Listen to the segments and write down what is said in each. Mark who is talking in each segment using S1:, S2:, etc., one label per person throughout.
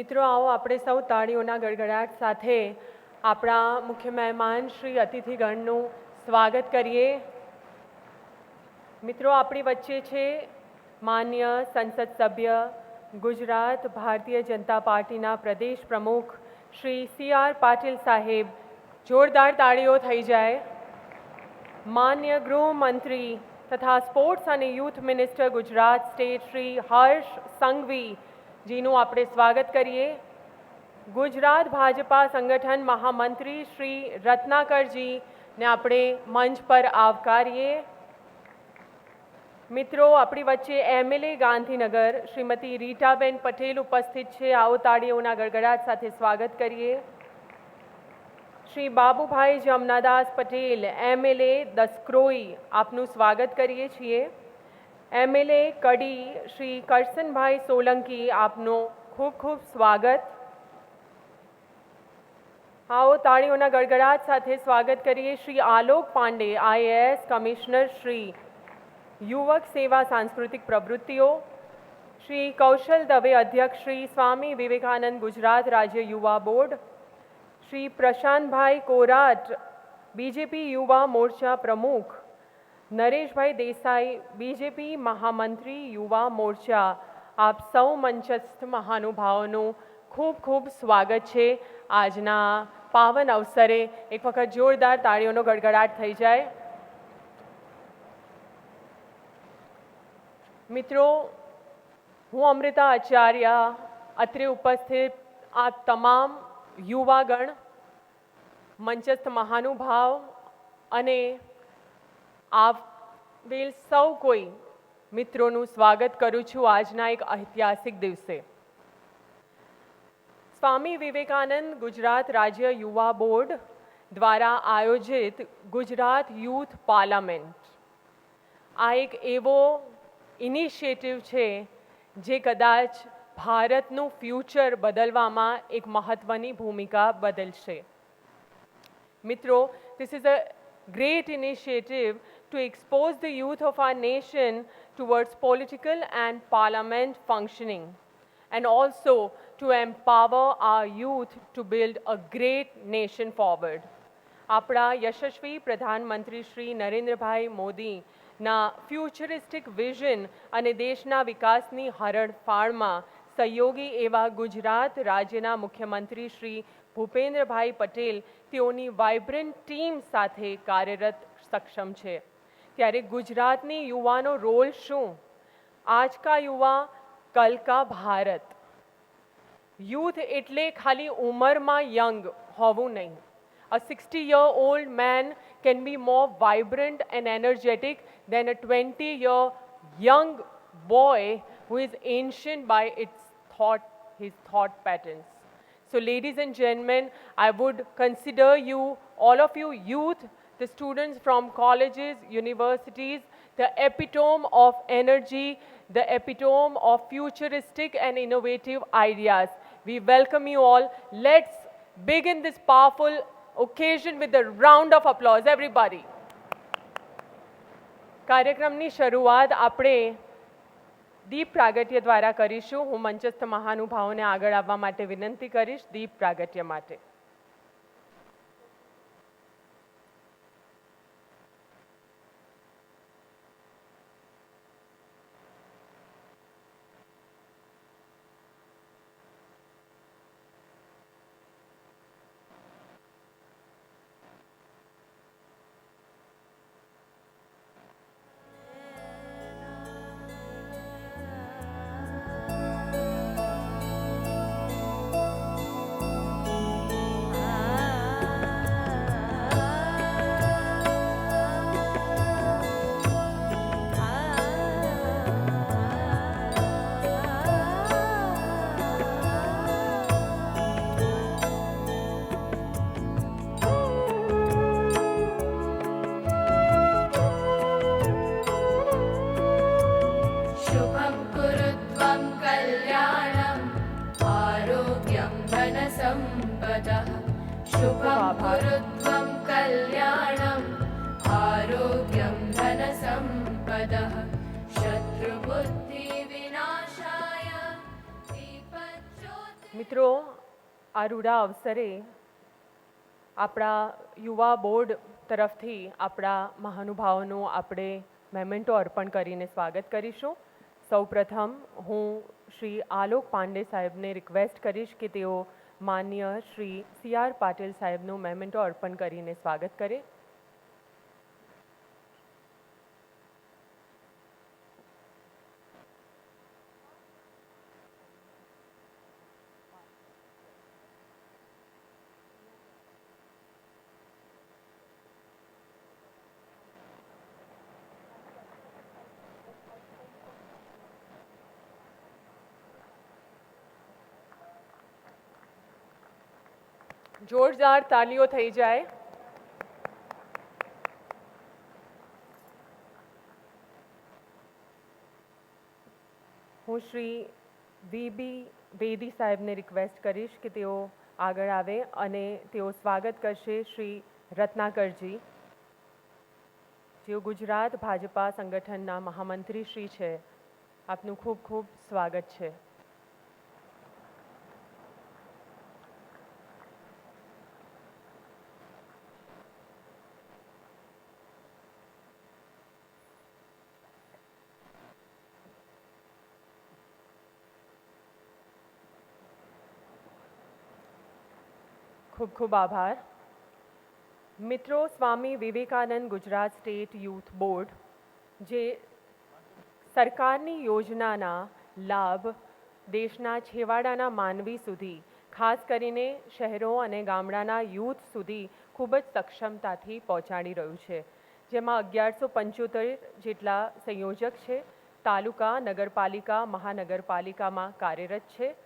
S1: મિત્રો आओ આપણે સૌ તાળીઓના ગડગડાટ સાથે આપણા મુખ્ય મહેમાન શ્રી અતિથિગણનું સ્વાગત કરીએ। મિત્રો આપણી વચ્ચે છે માન્ય સંસદ સભ્ય ગુજરાત ભારતીય જનતા પાર્ટીના પ્રદેશ પ્રમુખ શ્રી CR પાટીલ સાહેબ। જોરદાર તાળીઓ થઈ જાય। માન્ય ગૃહમંત્રી તથા સ્પોર્ટ્સ અને youth minister Gujarat state Shri Harsh Sanghavi જીનું આપણે સ્વાગત કરીએ। ગુજરાત ભાજપા સંગઠન મહામંત્રી શ્રી રત્નાકરજીને આપણે મંચ પર આવકારીએ। મિત્રો આપણી વચ્ચે MLA ગાંધીનગર શ્રીમતી રીટાબેન પટેલ ઉપસ્થિત છે। આવો તાળીઓના ગડગડાટ સાથે સ્વાગત કરીએ। શ્રી બાબુભાઈ જમનાદાસ પટેલ MLA દસક્રોઈ આપનું સ્વાગત કરીએ છીએ। MLA કડી શ્રી કરસનભાઈ સોલંકી આપનું ખૂબ ખૂબ સ્વાગત। आओ તાળીઓના ગડગડાટ સાથે સ્વાગત કરીએ શ્રી આલોક પાંડે IAS કમિશનર શ્રી યુવક સેવા સાંસ્કૃતિક પ્રવૃત્તિઓ, શ્રી કૌશલ દવે અધ્યક્ષ શ્રી સ્વામી વિવેકાનંદ ગુજરાત રાજ્ય યુવા બોર્ડ, શ્રી પ્રશાંતભાઈ કોરાટ BJP યુવા મોરચા પ્રમુખ, નરેશભાઈ દેસાઈ BJP મહામંત્રી યુવા મોરચા। આપ સૌ મંચસ્થ મહાનુભાવોનું ખૂબ ખૂબ સ્વાગત છે। આજના પાવન અવસરે એક વખત જોરદાર તાળીઓનો ગડગડાટ થઈ જાય। મિત્રો હું અમૃતા આચાર્ય અત્રે ઉપસ્થિત આ તમામ યુવાગણ, મંચસ્થ મહાનુભાવ અને આવેલ સૌ કોઈ મિત્રોનું સ્વાગત કરું છું આજના એક ઐતિહાસિક દિવસે। સ્વામી વિવેકાનંદ ગુજરાત રાજ્ય યુવા બોર્ડ દ્વારા આયોજિત ગુજરાત યુથ પાર્લામેન્ટ આ એક એવો ઇનિશિયેટિવ છે જે કદાચ ભારતનું ફ્યુચર બદલવામાં એક મહત્વની ભૂમિકા બદલશે। મિત્રો, this is a great initiative to expose the youth of our nation towards political and parliament functioning, and also to empower our youth to build a great nation forward. આપણા યશસ્વી પ્રધાનમંત્રી શ્રી નરેન્દ્રભાઈ મોદીના ફ્યુચરિસ્ટિક વિઝન અને દેશના વિકાસની હરણફાળમાં સહયોગી એવા ગુજરાત રાજ્યના મુખ્યમંત્રી શ્રી ભૂપેન્દ્રભાઈ પટેલ તેઓની વાઇબ્રન્ટ ટીમ સાથે કાર્યરત સક્ષમ છે। ત્યારે ગુજરાતની યુવાનો રોલ શું? आज का युवा कल का भारत। यूथ એટલે ખાલી ઉંમરમાં યંગ હોવું નહીં। A 60-year-old man can be more vibrant and energetic than a 20-year young boy who is ancient by his thought patterns. So ladies and gentlemen, I would consider you, all of you youth, the students from colleges, universities, the epitome of energy, the epitome of futuristic and innovative ideas. We welcome you all. Let's begin this powerful occasion with a round of applause, everybody. કાર્યક્રમની શરૂઆત આપણે દીપ પ્રાગટ્ય દ્વારા કરીશું। હું મંચસ્થ મહાનુભાવોને આગળ આવવા માટે વિનંતી કરીશ દીપ પ્રાગટ્ય માટે।
S2: शुभं कल्याणम् आरोग्यं धनसम्पदः शत्रुबुद्धिविनाशाय
S1: મિત્રો, આ રૂડા અવસરે આપણા યુવા બોર્ડ તરફથી આપણા મહાનુભાવોનું આપણે મેમેન્ટો અર્પણ કરીને સ્વાગત કરીશું. સૌપ્રથમ હું શ્રી આલોક પાંડે સાહેબને રિક્વેસ્ટ કરીશ કે તેઓ માન્ય શ્રી CR પાટીલ સાહેબનું મેમેન્ટો અર્પણ કરીને સ્વાગત કરે. જોરદાર તાલીઓ થઈ જાય. હું શ્રી VB બેદી સાહેબને રિક્વેસ્ટ કરીશ કે તેઓ આગળ આવે અને તેઓ સ્વાગત કરશે શ્રી રત્નાકરજી, જેઓ ગુજરાત ભાજપા સંગઠનના મહામંત્રી શ્રી છે. આપનું ખૂબ ખૂબ સ્વાગત છે. ખૂબ ખૂબ આભાર. મિત્રો, Swami Vivekananda Gujarat state youth board જે સરકારની યોજનાના લાભ દેશના છેવાડાના માનવી સુધી, ખાસ કરીને શહેરો અને ગામડાના યુથ સુધી ખૂબ જ સક્ષમતાથી પહોંચાડી રહ્યું છે, જેમાં 1175 જેટલા સંયોજક છે, તાલુકા, નગરપાલિકા, મહાનગરપાલિકામાં કાર્યરત છે.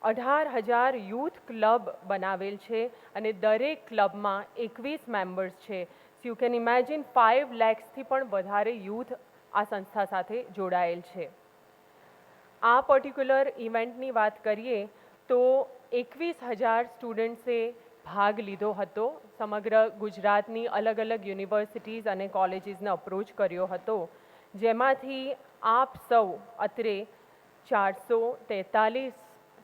S1: 18,000 યુથ ક્લબ બનાવેલ છે અને દરેક ક્લબમાં 21 મેમ્બર્સ છે. સો યુ કેન ઇમેજિન 5 lakhsથી પણ વધારે યુથ આ સંસ્થા સાથે જોડાયેલ છે. આ પર્ટિક્યુલર ઇવેન્ટની વાત કરીએ તો 21,000 સ્ટુડન્ટ્સે ભાગ લીધો હતો. સમગ્ર ગુજરાતની અલગ અલગ યુનિવર્સિટીઝ અને કોલેજીસને અપ્રોચ કર્યો હતો, જેમાંથી આપ સૌ અત્રે 443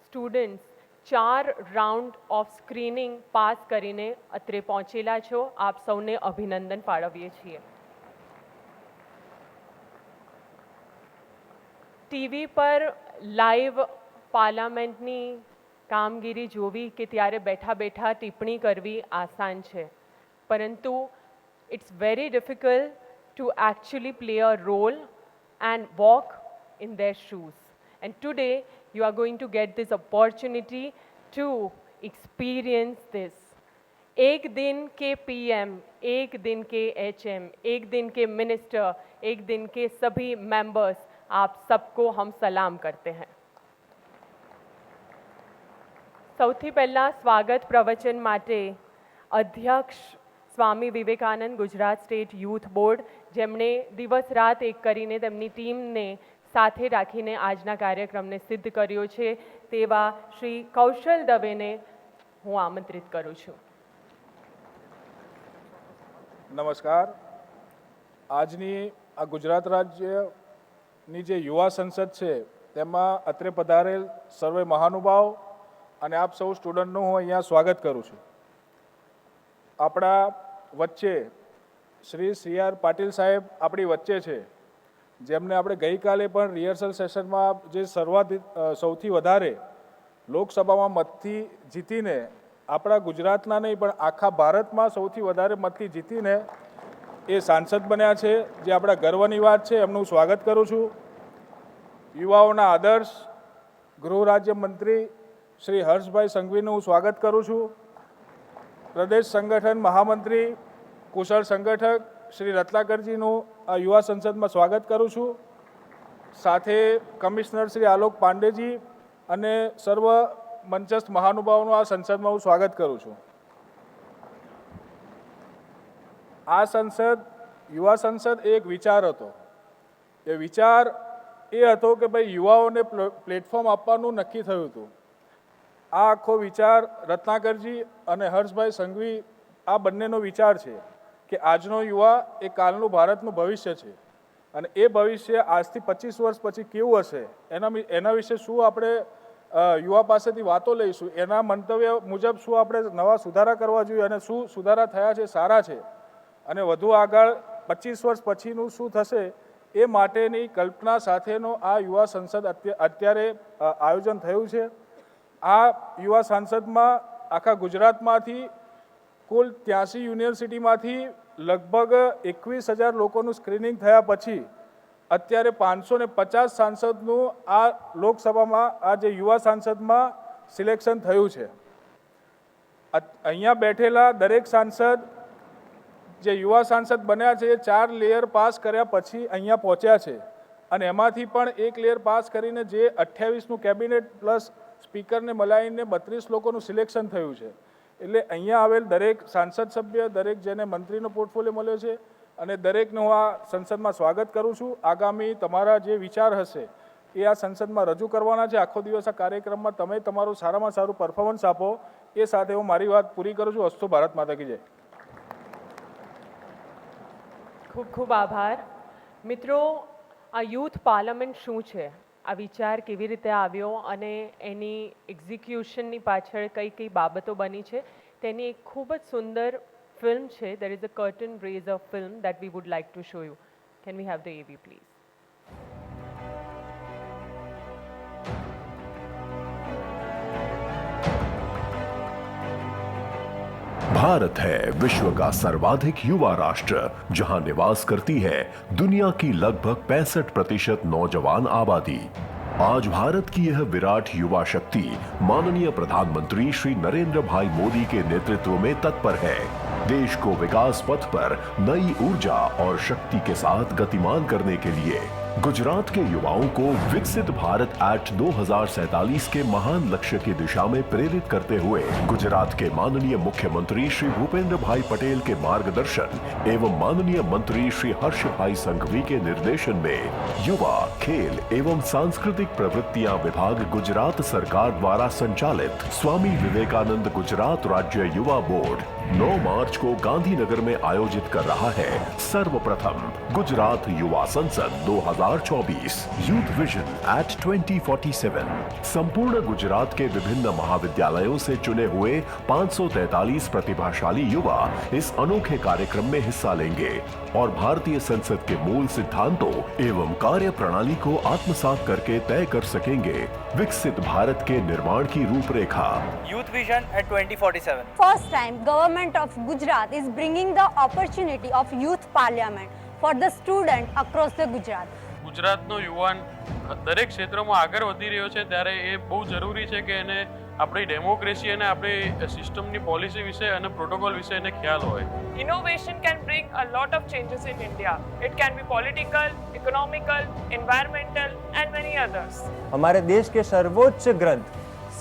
S1: students 4 round of screening pass કરીને અત્રે પહોંચેલા છો. આપ સૌને અભિનંદન પાઠવીએ છીએ. ટીવી પર લાઈવ પાર્લામેન્ટની કામગીરી જોવી કે ત્યારે બેઠા બેઠા ટિપ્પણી કરવી આસાન છે, પરંતુ it's very difficult to actually play a role and walk in their shoes. And today you are going to get this opportunity to experience this. एक दिन के PM, एक दिन के HM, एक दिन के मिनिस्टर, एक दिन के सभी मेंबर्स, आप सबको हम सलाम करते हैं. સૌથી પહેલાં સ્વાગત પ્રવચન માટે અધ્યક્ષ Swami Vivekananda Gujarat state youth board, જેમણે દિવસ રાત એક કરીને તેમની ટીમને સાથે રાખીને આજના કાર્યક્રમને સિદ્ધ કર્યો છે, તેવા શ્રી કૌશલ દવેને હું આમંત્રિત કરું છું.
S3: નમસ્કાર. આજની આ ગુજરાત રાજ્યની જે યુવા સંસદ છે તેમાં અત્રે પધારેલ સર્વે મહાનુભાવ અને આપ સૌ સ્ટુડન્ટનું હું અહીંયા સ્વાગત કરું છું. આપણા વચ્ચે શ્રી CR પાટીલ સાહેબ આપણી વચ્ચે છે, જેમને આપણે ગઈકાલે પણ રિહર્સલ સેશનમાં જે સૌથી વધારે લોકસભામાં મતથી જીતીને આપણા ગુજરાતના નહીં પણ આખા ભારતમાં સૌથી વધારે મતથી જીતીને એ સાંસદ બન્યા છે, જે આપણા ગર્વની વાત છે. એમનું સ્વાગત કરું છું. યુવાઓના આદર્શ ગૃહ રાજ્ય મંત્રી શ્રી હર્ષભાઈ સંઘવીનું હું સ્વાગત કરું છું. પ્રદેશ સંગઠન મહામંત્રી કુશળ સંગઠક શ્રી રત્નાકરજીનું આ યુવા સંસદમાં સ્વાગત કરું છું. સાથે કમિશનર શ્રી આલોક પાંડેજી અને સર્વ મંચસ્થ મહાનુભાવોનું આ સંસદમાં હું સ્વાગત કરું છું. આ સંસદ, યુવા સંસદ એક વિચાર હતો. એ વિચાર એ હતો કે ભાઈ યુવાઓને પ્લેટફોર્મ આપવાનું નક્કી થયું હતું. આ આખો વિચાર રત્નાકરજી અને હર્ષભાઈ સંઘવી, આ બંનેનો વિચાર છે કે આજનો યુવા એ કાલનું ભારતનું ભવિષ્ય છે, અને એ ભવિષ્ય આજથી 25 વર્ષ પછી કેવું હશે એના વિશે શું આપણે યુવા પાસેથી વાતો લઈશું, એના મંતવ્ય મુજબ શું આપણે નવા સુધારા કરવા જોઈએ અને શું સુધારા થયા છે સારા છે અને વધુ આગળ 25 વર્ષ પછીનું શું થશે એ માટેની કલ્પના સાથેનો આ યુવા સંસદ અત્યારે આયોજન થયું છે. આ યુવા સંસદમાં આખા ગુજરાતમાંથી કુલ 83 યુનિવર્સિટીમાંથી લગભગ 21,000 લોકોનું સ્ક્રીનિંગ થયા પછી અત્યારે 550 સાંસદનું આ લોકસભામાં આ જે યુવા સાંસદમાં સિલેક્શન થયું છે. અહીંયા બેઠેલા દરેક સાંસદ જે યુવા સાંસદ બન્યા છે એ 4 લેયર પાસ કર્યા પછી અહીંયા પહોંચ્યા છે અને એમાંથી પણ એક લેયર પાસ કરીને જે 28નું કેબિનેટ પ્લસ સ્પીકરને મલાઈને 32 લોકોનું સિલેક્શન થયું છે. એટલે અહીંયા આવેલ દરેક સાંસદ સભ્ય, દરેક જેને મંત્રીનો પોર્ટફોલિયો મળ્યો છે અને દરેકનું હું આ સંસદમાં સ્વાગત કરું છું. આગામી તમારા જે વિચાર હશે એ આ સંસદમાં રજૂ કરવાના છે. આખો દિવસ આ કાર્યક્રમમાં તમે તમારું સારામાં સારું પરફોર્મન્સ આપો એ સાથે હું મારી વાત પૂરી કરું છું. અસ્તુ ભારત માતા કી જય.
S1: ખૂબ ખૂબ આભાર. મિત્રો, આ યુથ પાર્લામેન્ટ શું છે, આ વિચાર કેવી રીતે આવ્યો અને એની એક્ઝિક્યુશનની પાછળ કઈ કઈ બાબતો બની છે તેની એક ખૂબ જ સુંદર ફિલ્મ છે. There is a curtain razor film that we would like to show you. Can we have the AV please?
S4: Bharat है विश्व का सर्वाधिक युवा राष्ट्र, जहां निवास करती है दुनिया की लगभग 65% नौजवान आबादी. आज भारत की यह विराट युवा शक्ति माननीय प्रधानमंत्री श्री नरेंद्र भाई मोदी के नेतृत्व में तत्पर है. देश को विकास पथ पर नई ऊर्जा और शक्ति के साथ गतिमान करने के लिए गुजरात के युवाओं को विकसित भारत एक्ट 2047 के महान लक्ष्य की दिशा में प्रेरित करते हुए गुजरात के माननीय मुख्यमंत्री श्री भूपेंद्र भाई पटेल के मार्गदर्शन एवं माननीय मंत्री श्री हर्ष भाई संघवी के निर्देशन में युवा, खेल एवं सांस्कृतिक प्रवृत्तियां विभाग गुजरात सरकार द्वारा संचालित स्वामी विवेकानंद गुजरात राज्य युवा बोर्ड 9 मार्च को गांधीनगर में आयोजित कर रहा है सर्वप्रथम गुजरात युवा संसद 2024 यूथ विजन एट 2047. संपूर्ण गुजरात के विभिन्न महाविद्यालयों से चुने हुए 543 प्रतिभाशाली युवा इस अनोखे कार्यक्रम में हिस्सा लेंगे और भारतीय संसद के मूल सिद्धांतों एवं कार्य प्रणाली को आत्मसात करके तय कर सकेंगे विकसित भारत के निर्माण की रूपरेखा.
S5: Youth Vision at 2047.
S6: First time, Government of Gujarat is bringing the opportunity of Youth Parliament for the student across the Gujarat.
S7: ગુજરાતનો યુવાન દરેક ક્ષેત્રમાં આગળ વધી રહ્યો છે ત્યારે એ બહુ જરૂરી છે કે એને આપણી ડેમોક્રેસી અને આપણી સિસ્ટમની પોલિસી વિશે અને પ્રોટોકોલ વિશે એને ખ્યાલ હોય.
S1: Innovation can bring a lot of changes in India. It can be political, economical, environmental and many others.
S5: हमारे देश के सर्वोच्च ग्रंथ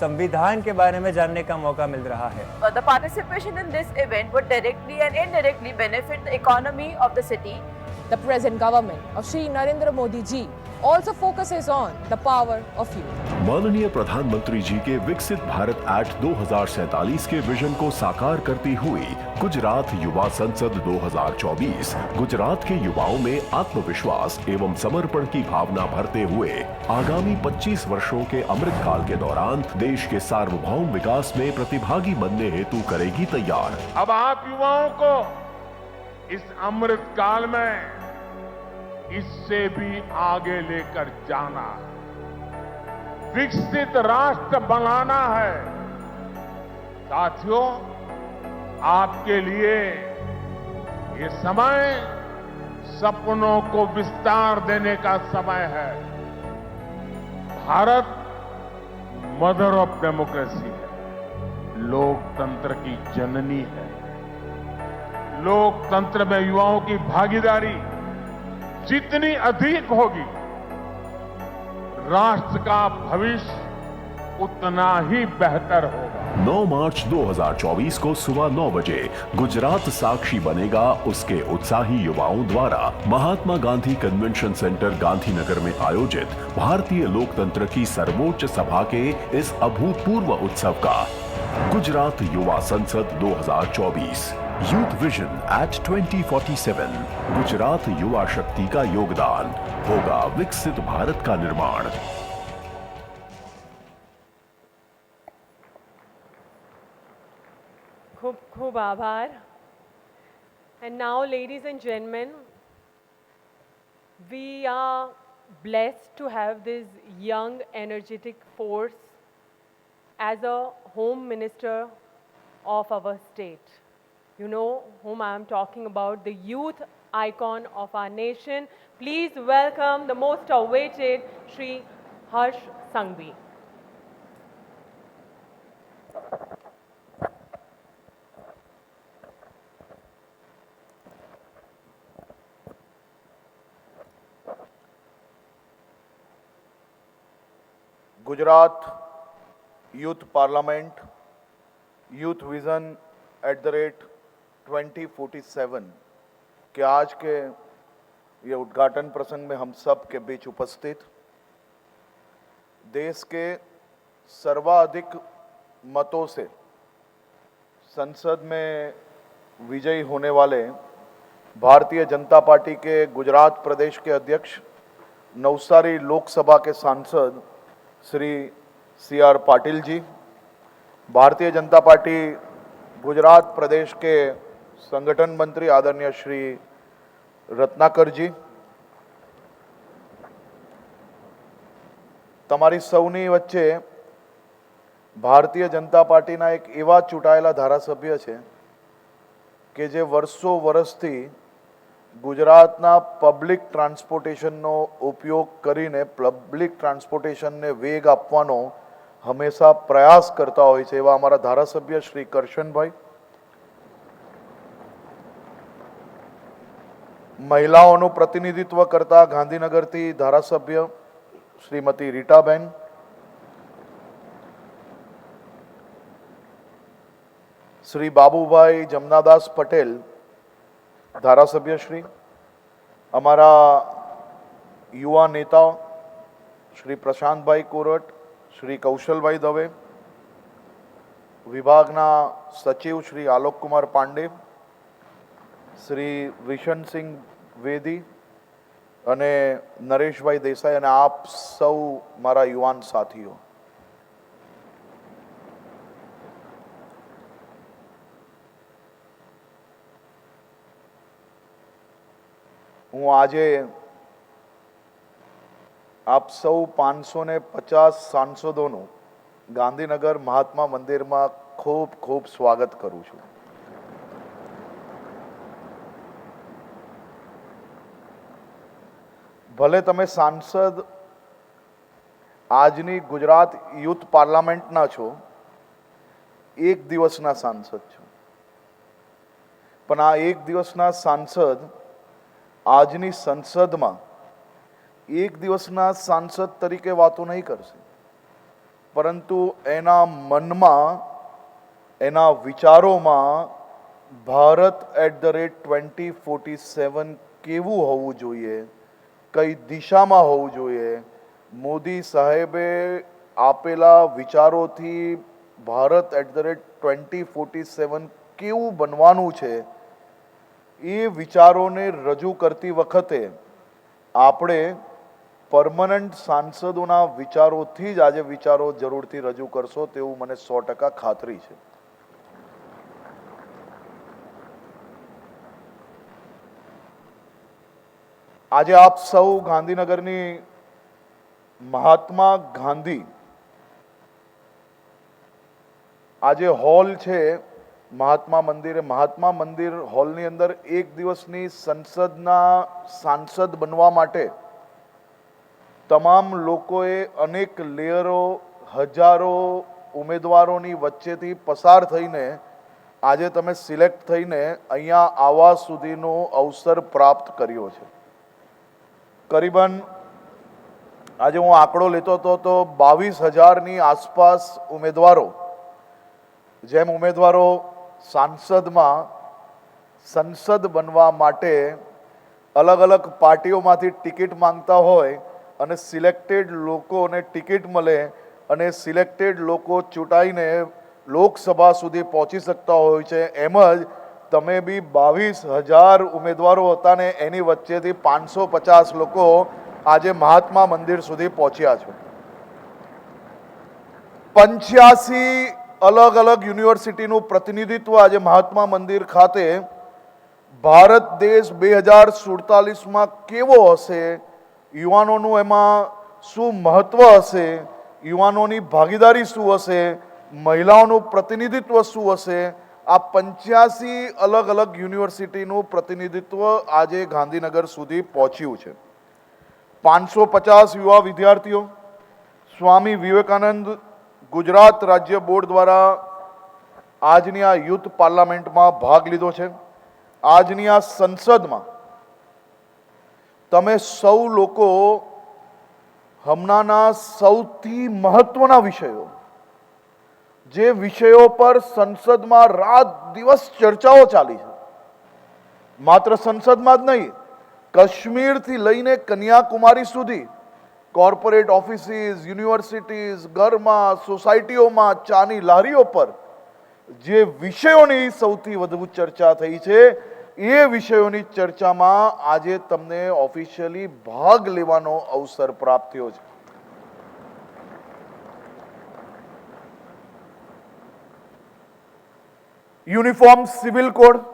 S5: संविधान के बारे में जानने का मौका मिल रहा है.
S8: The participation in this event would directly and indirectly benefit the economy of the city.
S9: The present government of Shri Narendra Modi ji also focuses on the power of youth.
S4: माननीय प्रधानमंत्री जी के विकसित भारत एक्ट 2047 के vision को साकार करती हुई गुजरात युवा संसद 2024 गुजरात के युवाओं में आत्मविश्वास एवं समर्पण की भावना भरते हुए आगामी 25 वर्षों के अमृत काल के दौरान देश के सार्वभौम विकास में प्रतिभागी बनने हेतु करेगी तैयार.
S10: अब आप युवाओं को इस अमृत काल में इससे भी आगे लेकर जाना है, विकसित राष्ट्र बनाना है. साथियों, आपके लिए ये समय सपनों को विस्तार देने का समय है. भारत मदर ऑफ डेमोक्रेसी है, लोकतंत्र की जननी है. लोकतंत्र में युवाओं की भागीदारी जितनी अधिक होगी, राष्ट्र का भविष्य उतना ही बेहतर होगा.
S4: 9 मार्च 2024 को सुबह 9 बजे गुजरात साक्षी बनेगा उसके उत्साही युवाओं द्वारा महात्मा गांधी कन्वेंशन सेंटर गांधीनगर में आयोजित भारतीय लोकतंत्र की सर्वोच्च सभा के इस अभूतपूर्व उत्सव का. गुजरात युवा संसद 2024 यूथ विजन एट 2047 गुजरात युवा शक्ति का योगदान होगा विकसित भारत का निर्माण.
S1: Khub aabhar. And now, ladies and gentlemen, we are blessed to have this young, energetic force as a Home Minister of our state. You know whom I am talking about, the youth icon of our nation. Please welcome the most awaited Shri Harsh Sanghvi.
S11: Gujarat youth parliament youth vision @2047 के आज के ये उद्घाटन प्रसंग में हम सब के बीच उपस्थित देश के सर्वाधिक मतों से संसद में विजयी होने वाले भारतीय जनता पार्टी के गुजरात प्रदेश के अध्यक्ष नवसारी लोकसभा के सांसद श्री CR पाटिल जी, भारतीय जनता पार्टी गुजरात प्रदेश के संगठन मंत्री आदरणीय श्री रत्नाकर जी, તમારી સૌની વચ્ચે ભારતીય જનતા પાર્ટીના એક એવા ચૂંટાયેલા ધારાસભ્ય છે કે જે વર્ષો વર્ષથી ગુજરાતના પબ્લિક ટ્રાન્સપોર્ટેશનનો ઉપયોગ કરીને પબ્લિક ટ્રાન્સપોર્ટેશનને વેગ આપવાનો હંમેશા પ્રયાસ કરતા હોય છે એવા અમારા ધારાસભ્ય શ્રી કરશનભાઈ, મહિલાઓનું પ્રતિનિધિત્વ કરતા ગાંધીનગરથી ધારાસભ્ય શ્રીમતી રીટાબેન, શ્રી બાબુભાઈ જમનાદાસ પટેલ ધારાસભ્યશ્રી, અમારા યુવા નેતાઓ શ્રી પ્રશાંતભાઈ કોરટ, શ્રી કૌશલભાઈ દવે, વિભાગના સચિવ શ્રી આલોક કુમાર પાંડે, શ્રી વિશનસિંહ વેદી અને નરેશભાઈ દેસાઈ અને આપ સૌ મારા યુવાન સાથીઓ, હું આજે આપ સૌ 550 સાંસદોનું ગાંધીનગર મહાત્મા મંદિરમાં ખૂબ ખૂબ સ્વાગત કરું છું. ભલે તમે સાંસદ આજની ગુજરાત યુથ પાર્લામેન્ટના છો, એક દિવસના સાંસદ છો, પણ આ એક દિવસના સાંસદ આજની સંસદમાં એક દિવસના સાંસદ તરીકે વાતો નહીં કરશે, પરંતુ એના મનમાં, એના વિચારોમાં ભારત @2047 કેવું હોવું જોઈએ, કઈ દિશામાં હોવું જોઈએ, મોદી સાહેબે આપેલા વિચારોથી ભારત @2047 કેવું બનવાનું છે, એ વિચારોને રજૂ કરતી વખતે આપણે પરમનન્ટ સાંસદોના વિચારોથી જ આજે વિચારો જરૂરથી રજૂ કરશો તેવું મને 100% ખાતરી છે. આજે આપ સૌ ગાંધીનગરની મહાત્મા ગાંધી આજે હોલ છે મહાત્મા મંદિર હોલની અંદર એક દિવસની સંસદના સાંસદ બનવા માટે તમામ લોકોએ અનેક લેયરો, હજારો ઉમેદવારોની વચ્ચેથી પસાર થઈને આજે તમે સિલેક્ટ થઈને અહીંયા આવવા સુધીનો અવસર પ્રાપ્ત કર્યો છે. કરીબન આજે હું આંકડો લેતો હતો તો 22,000ની આસપાસ ઉમેદવારો, જેમ ઉમેદવારો સંસદ બનવા માટે અલગ અલગ પાર્ટીઓમાંથી ટિકિટ માંગતા હોય અને સિલેક્ટેડ લોકોને ટિકિટ મળે અને સિલેક્ટેડ લોકો ચૂંટાઈને લોકસભા સુધી પહોંચી શકતા હોય છે, એમ જ તમે બી 22,000 ઉમેદવારો હતા ને એની વચ્ચેથી 550 લોકો આજે મહાત્મા મંદિર સુધી પહોંચ્યા છો. 85 અલગ અલગ યુનિવર્સિટીનું પ્રતિનિધિત્વ આજે મહાત્મા મંદિર ખાતે ભારત દેશ 2047માં કેવો હશે, યુવાનોનું એમાં શું મહત્વ હશે, યુવાનોની ભાગીદારી શું હશે, મહિલાઓનું પ્રતિનિધિત્વ શું હશે, આ 85 અલગ અલગ યુનિવર્સિટીનું પ્રતિનિધિત્વ આજે ગાંધીનગર સુધી પહોંચ્યું છે. 550 યુવા વિદ્યાર્થીઓ સ્વામી વિવેકાનંદ ગુજરાત રાજ્ય બોર્ડ દ્વારા આજની આ યુથ પાર્લામેન્ટમાં ભાગ લીધો છે. આજની આ સંસદમાં તમે સૌ લોકો હમણાંના સૌથી મહત્વના વિષયો, જે વિષયો પર સંસદમાં રાત દિવસ ચર્ચાઓ ચાલી છે, માત્ર સંસદમાં જ નહીં, કાશ્મીરથી લઈને કન્યાકુમારી સુધી કોર્પોરેટ ઓફિસીસ, યુનિવર્સિટીઝ, ઘરમાં, સોસાયટીઓમાં, ચાની લારીઓ પર જે વિષયોની સૌથી વધુ ચર્ચા થઈ છે, એ વિષયોની ચર્ચામાં આજે તમને ઓફિશિયલી ભાગ લેવાનો અવસર પ્રાપ્ત થયો છે. યુનિફોર્મ સિવિલ કોડ,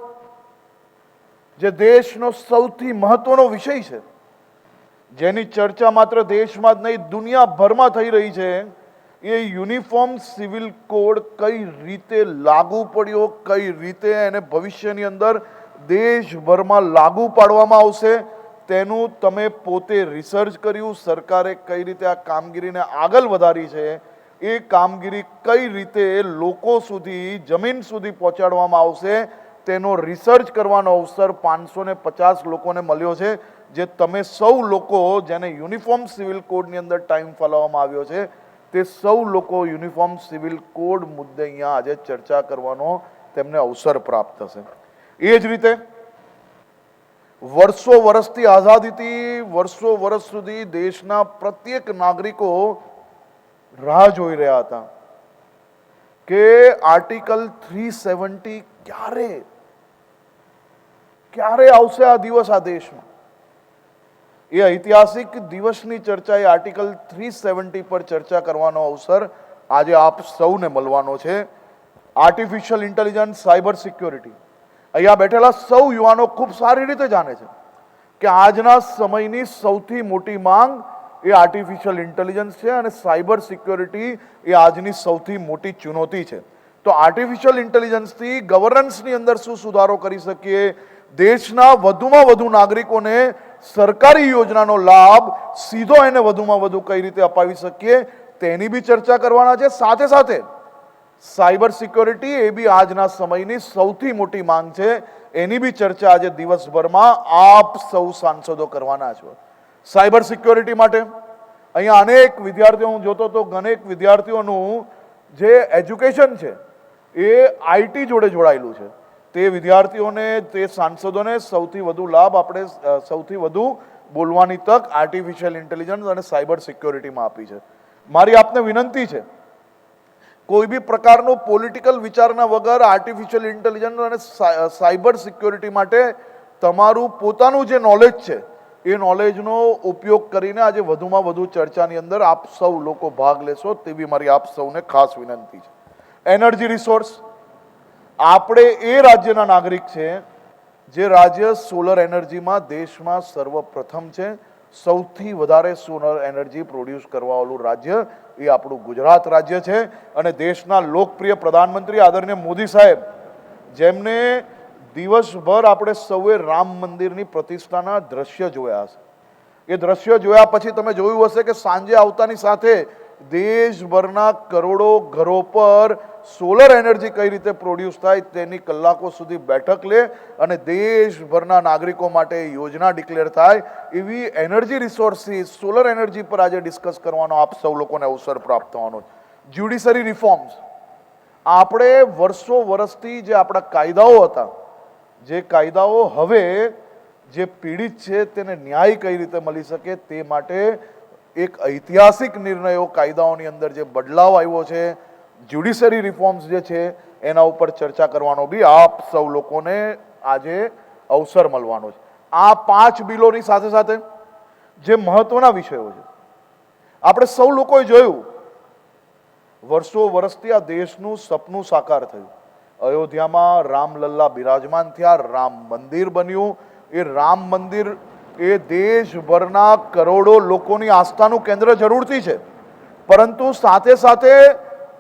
S11: જે દેશનો સૌથી મહત્વનો વિષય છે, જેની ચર્ચા માત્ર દેશમાં જ નહીં દુનિયાભરમાં થઈ રહી છે, એ યુનિફોર્મ સિવિલ કોડ કઈ રીતે લાગુ પડ્યો, કઈ રીતે એને ભવિષ્યની અંદર દેશભરમાં લાગુ પાડવામાં આવશે, તેનું તમે પોતે રિસર્ચ કર્યું. સરકારે કઈ રીતે આ કામગીરીને આગળ વધારી છે, એ કામગીરી કઈ રીતે લોકો સુધી, જમીન સુધી પહોંચાડવામાં આવશે, તેનો રિસર્ચ કરવાનો અવસર 550 લોકોને મળ્યો છે, જે તમે સૌ લોકો જેને યુનિફોર્મ સિવિલ કોડની અંદર ટાઈમ ફાળવવામાં આવ્યો છે, તે સૌ લોકો યુનિફોર્મ સિવિલ કોડ મુદ્દે અહીંયા આજે ચર્ચા કરવાનો તેમને અવસર પ્રાપ્ત થશે. એ જ રીતે વર્ષો વર્ષથી આઝાદીથી વર્ષો વર્ષ સુધી દેશના પ્રત્યેક નાગરિકો રાહ જોઈ રહ્યા હતા કે આર્ટિકલ 370 ક્યારે આવશે આ દિવસ આ દેશમાં. એ ઐતિહાસિક દિવસની ચર્ચા, એ આર્ટિકલ 370 પર ચર્ચા કરવાનો અવસર આજે આપ સૌને મળવાનો છે. આર્ટિફિશિયલ ઇન્ટેલિજન્સ, સાયબર સિક્યોરિટી, અહીંયા બેઠેલા સૌ યુવાનો ખૂબ સારી રીતે જાણે છે કે આજના સમયની સૌથી મોટી માંગ એ આર્ટિફિશિયલ ઇન્ટેલિજન્સ છે અને સાયબર સિક્યોરિટી એ આજની સૌથી મોટી ચુનૌતી છે. તો આર્ટિફિશિયલ ઇન્ટેલિજન્સથી ગવર્નન્સની અંદર શું સુધારો કરી શકીએ, દેશના વધુમાં વધુ નાગરિકોને સરકારી યોજનાનો લાભ સીધો એને વધુમાં વધુ કઈ રીતે અપાવી શકીએ, તેની બી ચર્ચા કરવાના છે. સાથે સાથે સાયબર સિક્યોરિટી એ બી આજના સમયની સૌથી મોટી માંગ છે, એની બી ચર્ચા આજે દિવસભરમાં આપ સૌ સાંસદો કરવાના છો. સાયબર સિક્યોરિટી માટે અહીંયા અનેક વિદ્યાર્થીઓ, હું જોતો તો અનેક વિદ્યાર્થીઓનું જે એજ્યુકેશન છે એ આઈટી જોડે જોડાયેલું છે. તે વિદ્યાર્થીઓને, તે સાંસદોને સૌથી વધુ લાભ, આપણે સૌથી વધુ બોલવાની તક આર્ટિફિશિયલ ઇન્ટેલિજન્સ અને સાયબર સિક્યોરિટીમાં આપી છે. મારી આપને વિનંતી છે, કોઈ બી પ્રકારનો પોલિટિકલ વિચારના વગર આર્ટિફિશિયલ ઇન્ટેલિજન્સ અને સાયબર સિક્યોરિટી માટે તમારું પોતાનું જે નોલેજ છે, એ નોલેજનો ઉપયોગ કરીને આજે વધુમાં વધુ ચર્ચાની અંદર આપ સૌ લોકો ભાગ લેશો, તેવી મારી આપ સૌને ખાસ વિનંતી છે. એનર્જી રિસોર્સ, આપણે એ રાજ્યના નાગરિક છે જે રાજ્ય સોલર એનર્જીમાં દેશમાં સર્વપ્રથમ છે. સૌથી વધારે સોલર એનર્જી પ્રોડ્યુસ કરવાવાળું રાજ્ય એ આપણું ગુજરાત રાજ્ય છે. અને દેશના લોકપ્રિય પ્રધાનમંત્રી આદરણીય મોદી સાહેબ, જેમને દિવસભર આપણે સૌએ રામ મંદિરની પ્રતિષ્ઠાના દ્રશ્ય જોયા હશે, એ દ્રશ્ય જોયા પછી તમે જોયું હશે કે સાંજે આવતાની સાથે દેશભરના કરોડો ઘરો પર સોલર એનર્જી કઈ રીતે પ્રોડ્યુસ થાય તેની કલાકો સુધી બેઠક લે અને દેશભરના નાગરિકો માટે યોજના ડિક્લેર થાય, એવી એનર્જી રિસોર્સિસ, સોલર એનર્જી પર આજે ડિસ્કસ કરવાનો આપ સૌ લોકોને અવસર પ્રાપ્ત થવાનો છે. જ્યુડિશરી રિફોર્મ્સ, આપણે વર્ષો વર્ષથી જે આપણા કાયદાઓ હતા, જે કાયદાઓ હવે જે પીડિત છે તેને ન્યાય કઈ રીતે મળી શકે તે માટે એક ઐતિહાસિક નિર્ણયો, કાયદાઓની અંદર જે બદલાવ આવ્યો છે, જ્યુડિશરી રિફોર્મ્સ જે છે એના ઉપર ચર્ચા કરવાનો બી આપ સૌ લોકોને આજે અવસર મળવાનો છે. આ 5 બિલોની સાથે સાથે જે મહત્વના વિષયો છે, આપણે સૌ લોકોએ જોયું વર્ષો વર્ષથી આ દેશનું સપનું સાકાર થયું. અયોધ્યામાં રામલલ્લા બિરાજમાન થયા, રામ મંદિર બન્યું. એ રામ મંદિર એ દેશભરના કરોડો લોકોની આસ્થાનું કેન્દ્ર જરૂરથી છે, પરંતુ સાથે સાથે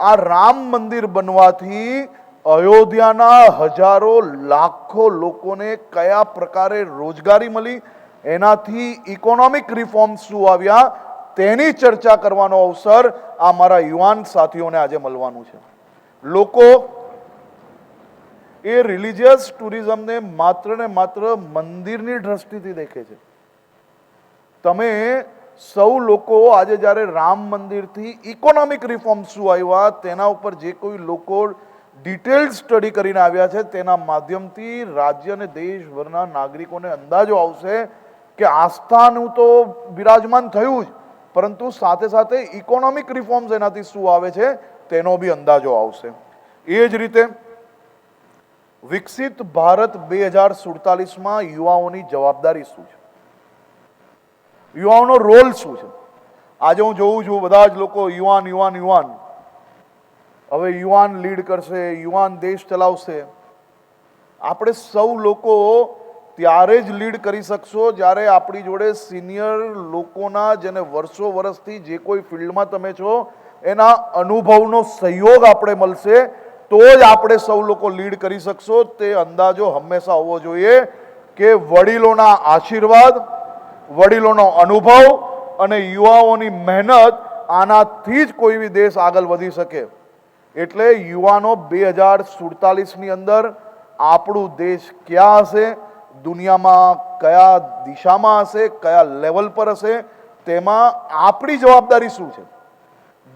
S11: આ રામ મંદિર બનવાથી અયોધ્યાના હજારો લાખો લોકોને કયા પ્રકારે રોજગારી મળી, એનાથી ઇકોનોમિક રિફોર્મ્સ શું આવ્યા, તેની ચર્ચા કરવાનો અવસર આ મારા યુવાન સાથીઓને આજે મળવાનું છે. લોકો એ રિલિજિયસ ટુરિઝમને માત્ર ને માત્ર મંદિરની દ્રષ્ટિથી દેખે છે. તમે સૌ લોકો આજે જ્યારે રામ મંદિરથી ઇકોનોમિક રિફોર્મ શું આવ્યા તેના ઉપર જે કોઈ લોકો ડિટેલ્ડ સ્ટડી કરીને આવ્યા છે, તેના માધ્યમથી રાજ્ય અને દેશભરના નાગરિકોને અંદાજો આવશે કે આસ્થાનું તો બિરાજમાન થયું જ, પરંતુ સાથે સાથે ઇકોનોમિક રિફોર્મ્સ એનાથી શું આવે છે તેનો બી અંદાજો આવશે. એ જ રીતે વિકસિત ભારત 2047માં યુવાઓની જવાબદારી શું છે, યુવાઓનો રોલ શું છે. આજે હું જોઉં છું બધા જ લોકો યુવાન યુવાન યુવાન, હવે યુવાન લીડ કરશે, યુવાન દેશ ચલાવશે. આપણે સૌ લોકો ત્યારે જ લીડ કરી શકશો જ્યારે આપણી જોડે સિનિયર લોકોના, જેને વર્ષો વર્ષથી જે કોઈ ફિલ્ડમાં તમે છો એના અનુભવનો સહયોગ આપણે મળશે, તો જ આપણે સૌ લોકો લીડ કરી શકશો. તે અંદાજો હંમેશા હોવો જોઈએ કે વડીલોના આશીર્વાદ, વડીલોનો અનુભવ અને યુવાઓની મહેનત, આનાથી જ કોઈ બી દેશ આગળ વધી શકે. એટલે યુવાનો 2047ની અંદર આપણું દેશ ક્યાં હશે, દુનિયામાં કયા દિશામાં હશે, કયા લેવલ પર હશે, તેમાં આપણી જવાબદારી શું છે,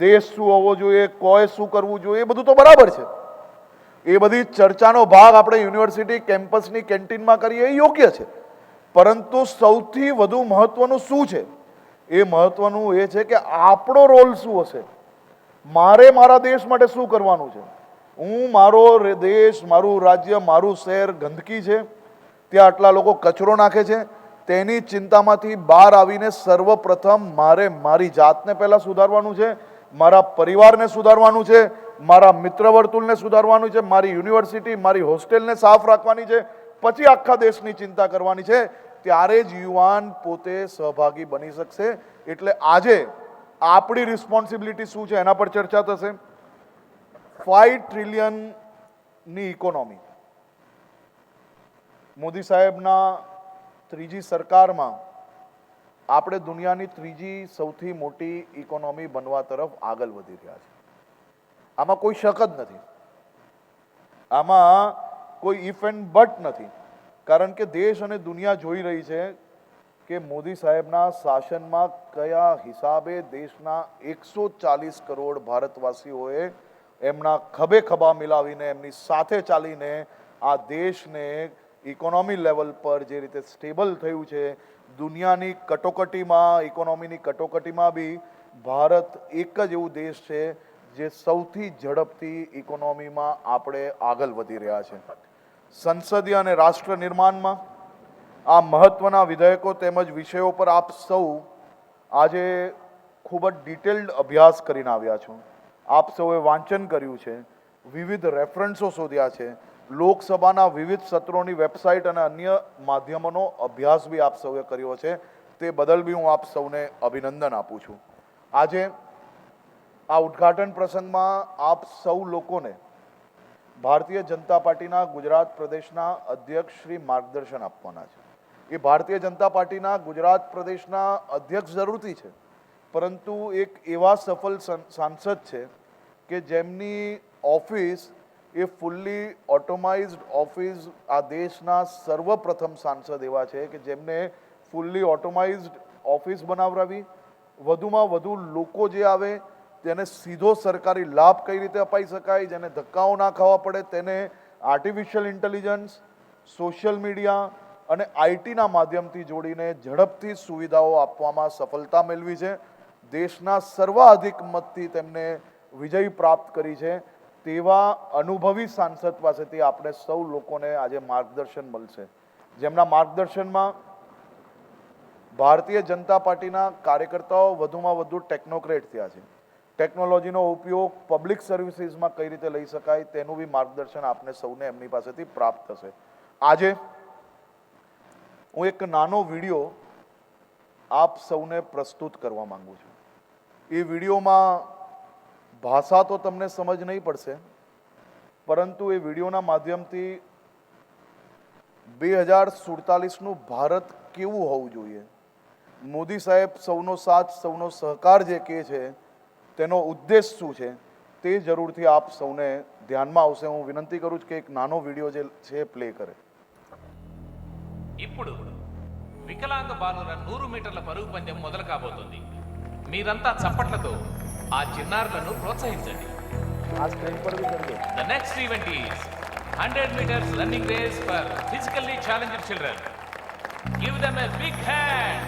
S11: દેશ શું હોવો જોઈએ, કોઈ શું કરવું જોઈએ, એ બધું તો બરાબર છે. એ બધી ચર્ચાનો ભાગ આપણે યુનિવર્સિટી કેમ્પસની કેન્ટીનમાં કરીએ એ યોગ્ય છે, પરંતુ સૌથી વધુ મહત્વનું શું છે, એ મહત્વનું એ છે કે આપણો રોલ શું હશે. મારે મારા દેશ માટે શું કરવાનું છે. હું મારો દેશ, મારું રાજ્ય, મારું શહેર ગંદકી છે, ત્યાં આટલા લોકો કચરો નાખે છે, તેની ચિંતામાંથી બહાર આવીને સર્વપ્રથમ મારે મારી જાતને પહેલાં સુધારવાનું છે, મારા પરિવારને સુધારવાનું છે, મારા મિત્ર વર્તુળને સુધારવાનું છે, મારી યુનિવર્સિટી, મારી હોસ્ટેલને સાફ રાખવાની છે, પછી આખા દેશની ચિંતા કરવાની છે. ત્યારે જ યુવાન પોતે સહભાગી બની શકશે. એટલે આજે આપણી રિસ્પોન્સિબિલિટી શું છે એના પર ચર્ચા થશે. 5 ટ્રિલિયનની ઇકોનોમી મોદી સાહેબના ત્રીજી સરકારમાં આપણે દુનિયાની ત્રીજી સૌથી મોટી ઇકોનોમી બનવા તરફ આગળ વધી રહ્યા છે. આમાં કોઈ શક જ નથી, આમાં કોઈ ઇફ એન્ડ બટ નથી. કારણ કે દેશ અને દુનિયા જોઈ રહી છે કે મોદી સાહેબના શાસનમાં કયા હિસાબે દેશના 140 કરોડ ભારતવાસીઓએ એમના ખભે ખભા મિલાવીને એમની સાથે ચાલીને આ દેશને ઇકોનોમી લેવલ પર જે રીતે સ્ટેબલ થયું છે. દુનિયાની કટોકટીમાં, ઇકોનોમીની કટોકટીમાં બી ભારત એક જ એવું દેશ છે જે સૌથી ઝડપથી ઇકોનોમીમાં આપણે આગળ વધી રહ્યા છે. સંસદીય અને રાષ્ટ્ર નિર્માણમાં આ મહત્વના વિધેયકો તેમજ વિષયો પર આપ સૌ આજે ખૂબ જ ડિટેલ્ડ અભ્યાસ કરીને આવ્યા છો. આપ સૌએ વાંચન કર્યું છે, વિવિધ રેફરન્સો શોધ્યા છે, લોકસભાના વિવિધ સત્રોની વેબસાઇટ અને અન્ય માધ્યમોનો અભ્યાસ બી આપ સૌએ કર્યો છે. તે બદલ બી હું આપ સૌને અભિનંદન આપું છું. આજે આ ઉદ્ઘાટન પ્રસંગમાં આપ સૌ લોકોને ભારતીય જનતા પાર્ટીના ગુજરાત પ્રદેશના અધ્યક્ષ શ્રી માર્ગદર્શન આપવાના છે. એ ભારતીય જનતા પાર્ટીના ગુજરાત પ્રદેશના અધ્યક્ષ જરૂરથી છે, પરંતુ એક એવા સફળ સાંસદ છે કે જેમની ઓફિસ એ ફૂલ્લી ઓટોમાઇઝડ ઓફિસ, આ દેશના સર્વપ્રથમ સાંસદ એવા છે કે જેમને ફૂલ્લી ઓટોમાઇઝડ ઓફિસ બનાવરાવી, વધુમાં વધુ લોકો જે આવે તેને સીધો સરકારી લાભ કઈ રીતે અપાઈ શકાય, જેને ધક્કાઓ ના ખાવા પડે, તેને આર્ટિફિશિયલ ઇન્ટેલિજન્સ, સોશિયલ મીડિયા અને આઈટીના માધ્યમથી જોડીને ઝડપથી સુવિધાઓ આપવામાં સફળતા મેળવી છે. દેશના સર્વાધિક મતથી તેમને વિજય પ્રાપ્ત કરી છે. તેવા અનુભવી સાંસદ પાસેથી આપણે સૌ લોકોને આજે માર્ગદર્શન મળશે, જેમના માર્ગદર્શનમાં ભારતીય જનતા પાર્ટીના કાર્યકર્તાઓ વધુમાં વધુ ટેકનોક્રેટ થયા છે. ટેકનોલોજીનો ઉપયોગ પબ્લિક સર્વિસીસમાં કઈ રીતે લઈ શકાય તેનું બી માર્ગદર્શન આપને સૌને એમની પાસેથી પ્રાપ્ત થશે. આજે હું એક નાનો વિડીયો આપ સૌને પ્રસ્તુત કરવા માંગુ છું. એ વિડીયોમાં ભાષા તો તમને સમજ નહીં પડશે, પરંતુ એ વિડીયોના માધ્યમથી 2047નું ભારત કેવું હોવું જોઈએ, મોદી સાહેબ સૌનો સાથ સૌનો સહકાર જે કહે છે તેનો ઉદ્દેશ શું છે તે જરૂરથી આપ સૌને ધ્યાનમાં આવશે. હું વિનંતી કરું છું કે એક નાનો વિડીયો જે છે પ્લે કરે.
S12: ఇప్పుడు వికలాంగ బాలుర 100 మీటర్ల పరుగు పందెం మొదలు కాబోతుంది. మీరంతా చప్పట్లతో ఆ చిన్నారులను ప్రోత్సహించండి. The next event is 100 meters running race for physically challenged children. Give them a big hand.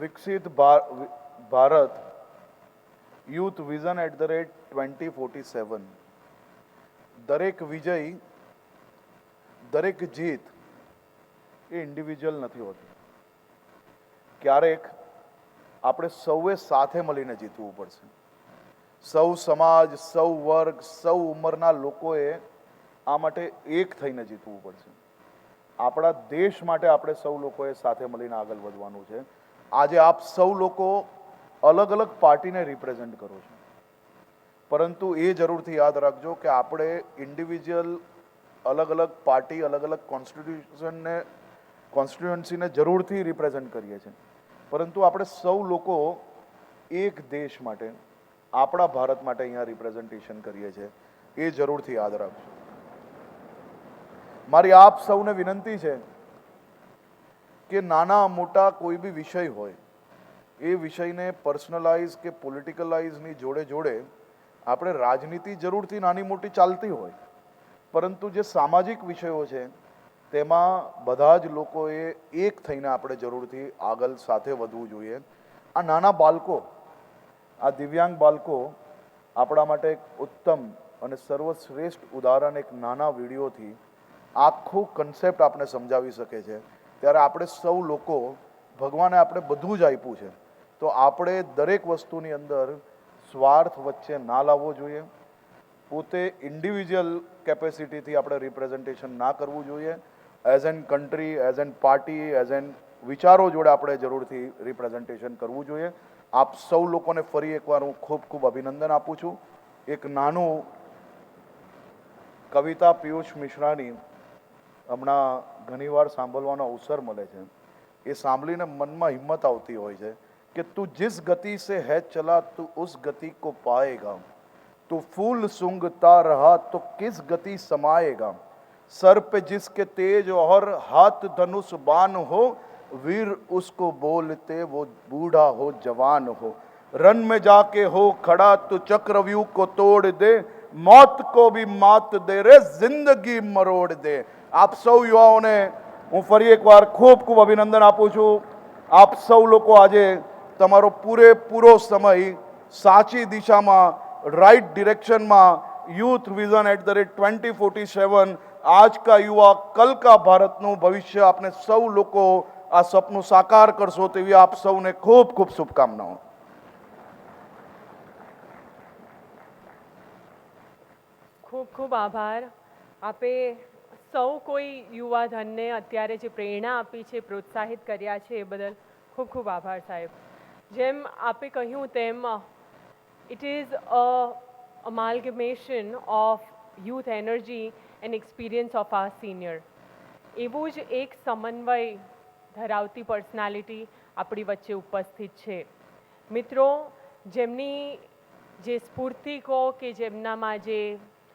S11: વિકસિત ભારત યુથ વિઝન @2047. દરેક વિજય, દરેક જીત એ ઇન્ડિવિજ્યુઅલ નથી હોતી. ક્યારેક આપણે સૌએ સાથે મળીને જીતવું પડશે. સૌ સમાજ, સૌ વર્ગ, સૌ ઉંમરના લોકોએ આ માટે એક થઈને જીતવું પડશે. આપણા દેશ માટે આપણે સૌ લોકોએ સાથે મળીને આગળ વધવાનું છે. આજે આપ સૌ લોકો અલગ અલગ પાર્ટીને રિપ્રેઝેન્ટ કરો છો, પરંતુ એ જરૂરથી યાદ રાખજો કે આપણે ઇન્ડિવિજ્યુઅલ અલગ અલગ પાર્ટી, અલગ અલગ કોન્સ્ટિટ્યુઅન્સીને જરૂરથી રિપ્રેઝેન્ટ કરીએ છીએ, પરંતુ આપણે સૌ લોકો એક દેશ માટે, આપણા ભારત માટે અહીંયા રિપ્રેઝન્ટેશન કરીએ છીએ. એ જરૂરથી યાદ રાખજો. મારી આપ સૌને વિનંતી છે કે નાના મોટા કોઈ બી વિષય હોય એ વિષયને પર્સનલાઇઝ કે પોલિટિકલાઇઝની જોડે જોડે આપણે રાજનીતિ જરૂરથી નાની મોટી ચાલતી હોય, પરંતુ જે સામાજિક વિષયો છે તેમાં બધા જ લોકોએ એક થઈને આપણે જરૂરથી આગળ સાથે વધવું જોઈએ. આ નાના બાળકો, આ દિવ્યાંગ બાળકો આપણા માટે એક ઉત્તમ અને સર્વશ્રેષ્ઠ ઉદાહરણ એક નાના વિડીયોથી આખું કન્સેપ્ટ આપણે સમજાવી શકે છે. ત્યારે આપણે સૌ લોકો, ભગવાને આપણે બધું જ આપ્યું છે, તો આપણે દરેક વસ્તુની અંદર સ્વાર્થ વચ્ચે ના લાવવો જોઈએ. પોતે ઇન્ડિવિજ્યુઅલ કેપેસિટીથી આપણે રિપ્રેઝન્ટેશન ના કરવું જોઈએ. As an country, as an party, as an વિચારો જોડે આપણે જરૂરથી રિપ્રેઝન્ટેશન કરવું જોઈએ. આપ સૌ લોકોને ફરી એકવાર હું ખૂબ ખૂબ અભિનંદન આપું છું. એક નાનું કવિતા પિયુષ મિશ્રાની હમણાં ઘણીવાર સાંભળવાનો અવસર મળે છે. એ સાંભળીને મનમાં હિંમત આવતી હોય છે कि तू जिस गति से है चला तू उस गति को पाएगा, तू फूल सूंघता रहा तो किस गति समाएगा, सर पे जिसके तेज और हाथ धनुष बाण हो, वीर उसको बोलते वो बूढ़ा हो जवान हो, रन में जाके हो खड़ा तो चक्रव्यूह को तोड़ दे, मौत को भी मात दे रे जिंदगी मरोड़ दे. આપ સૌ યુવાઓને હું ફરી એકવાર ખૂબ ખૂબ અભિનંદન આપું છું. આપ સૌ લોકો આજે તમારો પૂરેપૂરો સમય સાચી દિશામાં, રાઈટ ડિરેક્શનમાં, यूथ विजन @2047, आज का युवा कल का भारतનું ભવિષ્ય, આપણે સૌ લોકો આ સપનું સાકાર કરશો તેવી આપ સૌને ખૂબ ખૂબ શુભકામનાઓ.
S1: ખૂબ ખૂબ આભાર. આપે સૌ કોઈ યુવા ધનને અત્યારે જે પ્રેરણા આપી છે, પ્રોત્સાહિત કર્યા છે, એ બદલ ખૂબ ખૂબ આભાર સાહેબ. જેમ આપે કહ્યું તેમ it is a amalgamation of youth energy and experience of our senior. એવું જ એક સમન્વય ધરાવતી પર્સનાલિટી આપણી વચ્ચે ઉપસ્થિત છે. મિત્રો, જેમની જે સ્ફૂર્તિ કહો કે જેમનામાં જે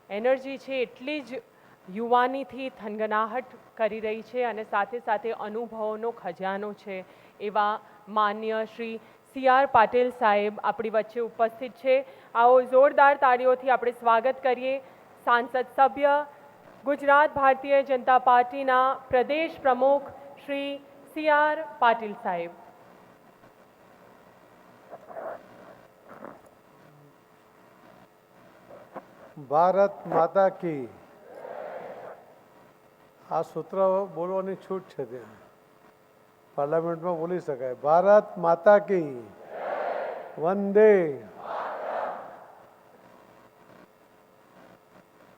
S1: એનર્જી છે એટલી જ યુવાનીથી થનગનાહટ કરી રહી છે અને સાથે સાથે અનુભવોનો ખજાનો છે, એવા માન્ય શ્રી CR પાટીલ સાહેબ આપણી વચ્ચે ઉપસ્થિત છે. આવો જોરદાર તાળીઓથી આપણે સ્વાગત કરીએ સાંસદ સભ્ય, ગુજરાત ભારતીય જનતા પાર્ટીના પ્રદેશ પ્રમુખ શ્રી CR પાટીલ સાહેબ.
S13: ભારત માતા કી. આ સૂત્ર બોલવાની છૂટ છે, ત્યાં પાર્લામેન્ટમાં બોલી શકાય. ભારત માતા કી વંદે.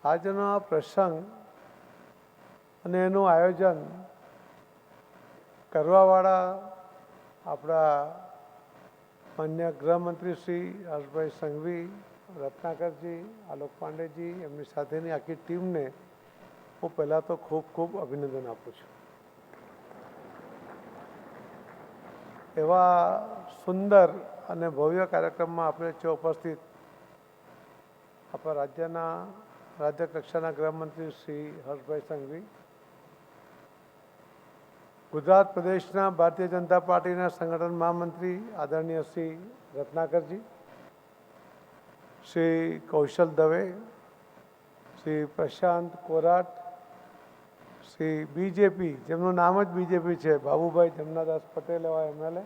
S13: આજનો આ પ્રસંગ અને એનું આયોજન કરવાવાળા આપણા માન્ય ગૃહમંત્રી શ્રી હર્ષભાઈ સંઘવી, રત્નાકરજી, આલોક પાંડેજી, એમની સાથેની આખી ટીમને હું પહેલાં તો ખૂબ ખૂબ અભિનંદન આપું છું. એવા સુંદર અને ભવ્ય કાર્યક્રમમાં આપણે છે ઉપસ્થિત આપણા રાજ્ય કક્ષાના ગૃહમંત્રી શ્રી હર્ષભાઈ સંઘવી, ગુજરાત પ્રદેશના ભારતીય જનતા પાર્ટીના સંગઠન મહામંત્રી આદરણીય શ્રી રત્નાકરજી, શ્રી કૌશલ દવે, શ્રી પ્રશાંત કોરાટ, શ્રી બીજેપી, જેમનું નામ જ બીજેપી છે, બાબુભાઈ જમનાદાસ પટેલ એવા MLA,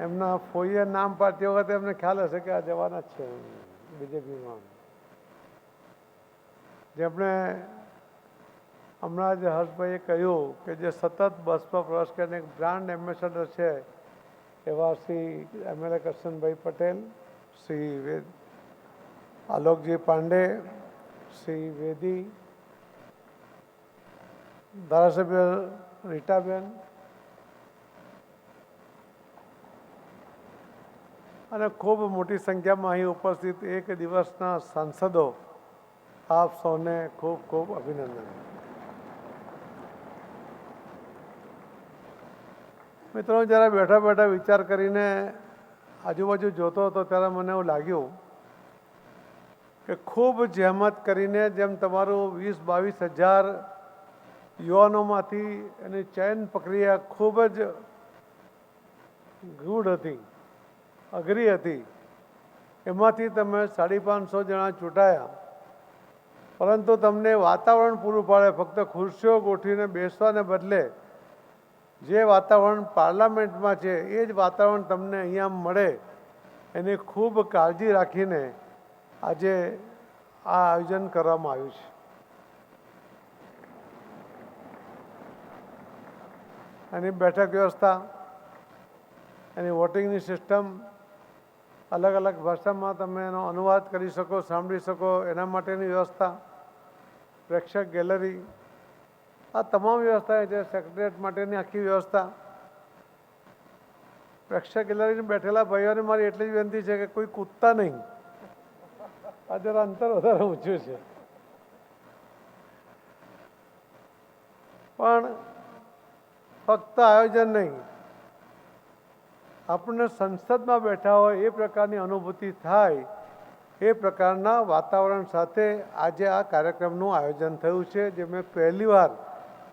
S13: એમના ફોઈએ નામ પાડતી વખતે એમને ખ્યાલ હશે કે આ જવાના જ છે બીજેપીમાં. જેમણે હમણાં જ હર્ષભાઈએ કહ્યું કે જે સતત બસમાં પ્રવાસ કરીને એક બ્રાન્ડ એમ્બેસેડર છે, એવા શ્રી MLA કરશનભાઈ પટેલ, શ્રી આલોકજી પાંડે, શ્રી વેદી, ધારાસભ્ય રીટાબેન અને ખૂબ મોટી સંખ્યામાં અહીં ઉપસ્થિત એક દિવસના સાંસદો, આપ સૌને ખૂબ ખૂબ અભિનંદન. મિત્રો, જ્યારે બેઠા બેઠા વિચાર કરીને આજુબાજુ જોતો હતો ત્યારે મને એવું લાગ્યું કે ખૂબ જહેમત કરીને જેમ તમારું 20-22 હજાર યુવાનોમાંથી એની ચયન પ્રક્રિયા ખૂબ જ ગૂઢ હતી, અઘરી હતી, એમાંથી તમે 550 જણા ચૂંટાયા, પરંતુ તમને વાતાવરણ પૂરું પાડે. ફક્ત ખુરશીઓ ગોઠવીને બેસવાને બદલે જે વાતાવરણ પાર્લામેન્ટમાં છે એ જ વાતાવરણ તમને અહીંયા મળે, એની ખૂબ કાળજી રાખીને આજે આ આયોજન કરવામાં આવ્યું છે. એની બેઠક વ્યવસ્થા, એની વોટિંગની સિસ્ટમ, અલગ અલગ ભાષામાં તમે એનો અનુવાદ કરી શકો, સાંભળી શકો, એના માટેની વ્યવસ્થા, પ્રેક્ષક ગેલેરી, આ તમામ વ્યવસ્થા છે, સેક્રેટરીએટ માટેની આખી વ્યવસ્થા. પ્રેક્ષક ગેલેરીમાં બેઠેલા ભાઈઓને મારી એટલી જ વિનંતી છે કે કોઈ કૂદતા નહીં. આ જરા અંતર વધારે ઊંચું છે. પણ ફક્ત આયોજન નહીં, આપણને સંસદમાં બેઠા હોય એ પ્રકારની અનુભૂતિ થાય એ પ્રકારના વાતાવરણ સાથે આજે આ કાર્યક્રમનું આયોજન થયું છે, જે મેં પહેલીવાર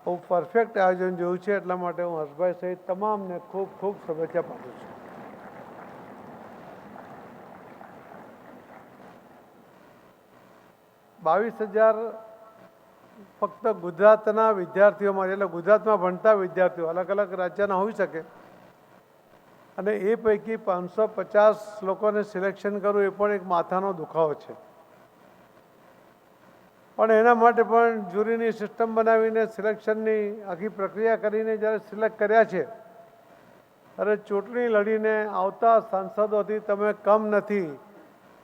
S13: બહુ પરફેક્ટ આયોજન જોયું છે. એટલા માટે હું હર્ષભાઈ સહિત તમામને ખૂબ ખૂબ શુભેચ્છા પાઠવું છું. $22,000 ફક્ત ગુજરાતના વિદ્યાર્થીઓ માટે, એટલે ગુજરાતમાં ભણતા વિદ્યાર્થીઓ, અલગ અલગ રાજ્યના હોઈ શકે, અને એ પૈકી 550 લોકોને સિલેક્શન કરવું એ પણ એક માથાનો દુખાવો છે. પણ એના માટે પણ જ્યુરીની સિસ્ટમ બનાવીને સિલેક્શનની આખી પ્રક્રિયા કરીને જ્યારે સિલેક્ટ કર્યા છે, ત્યારે ચૂંટણી લડીને આવતા સાંસદોથી તમે કમ નથી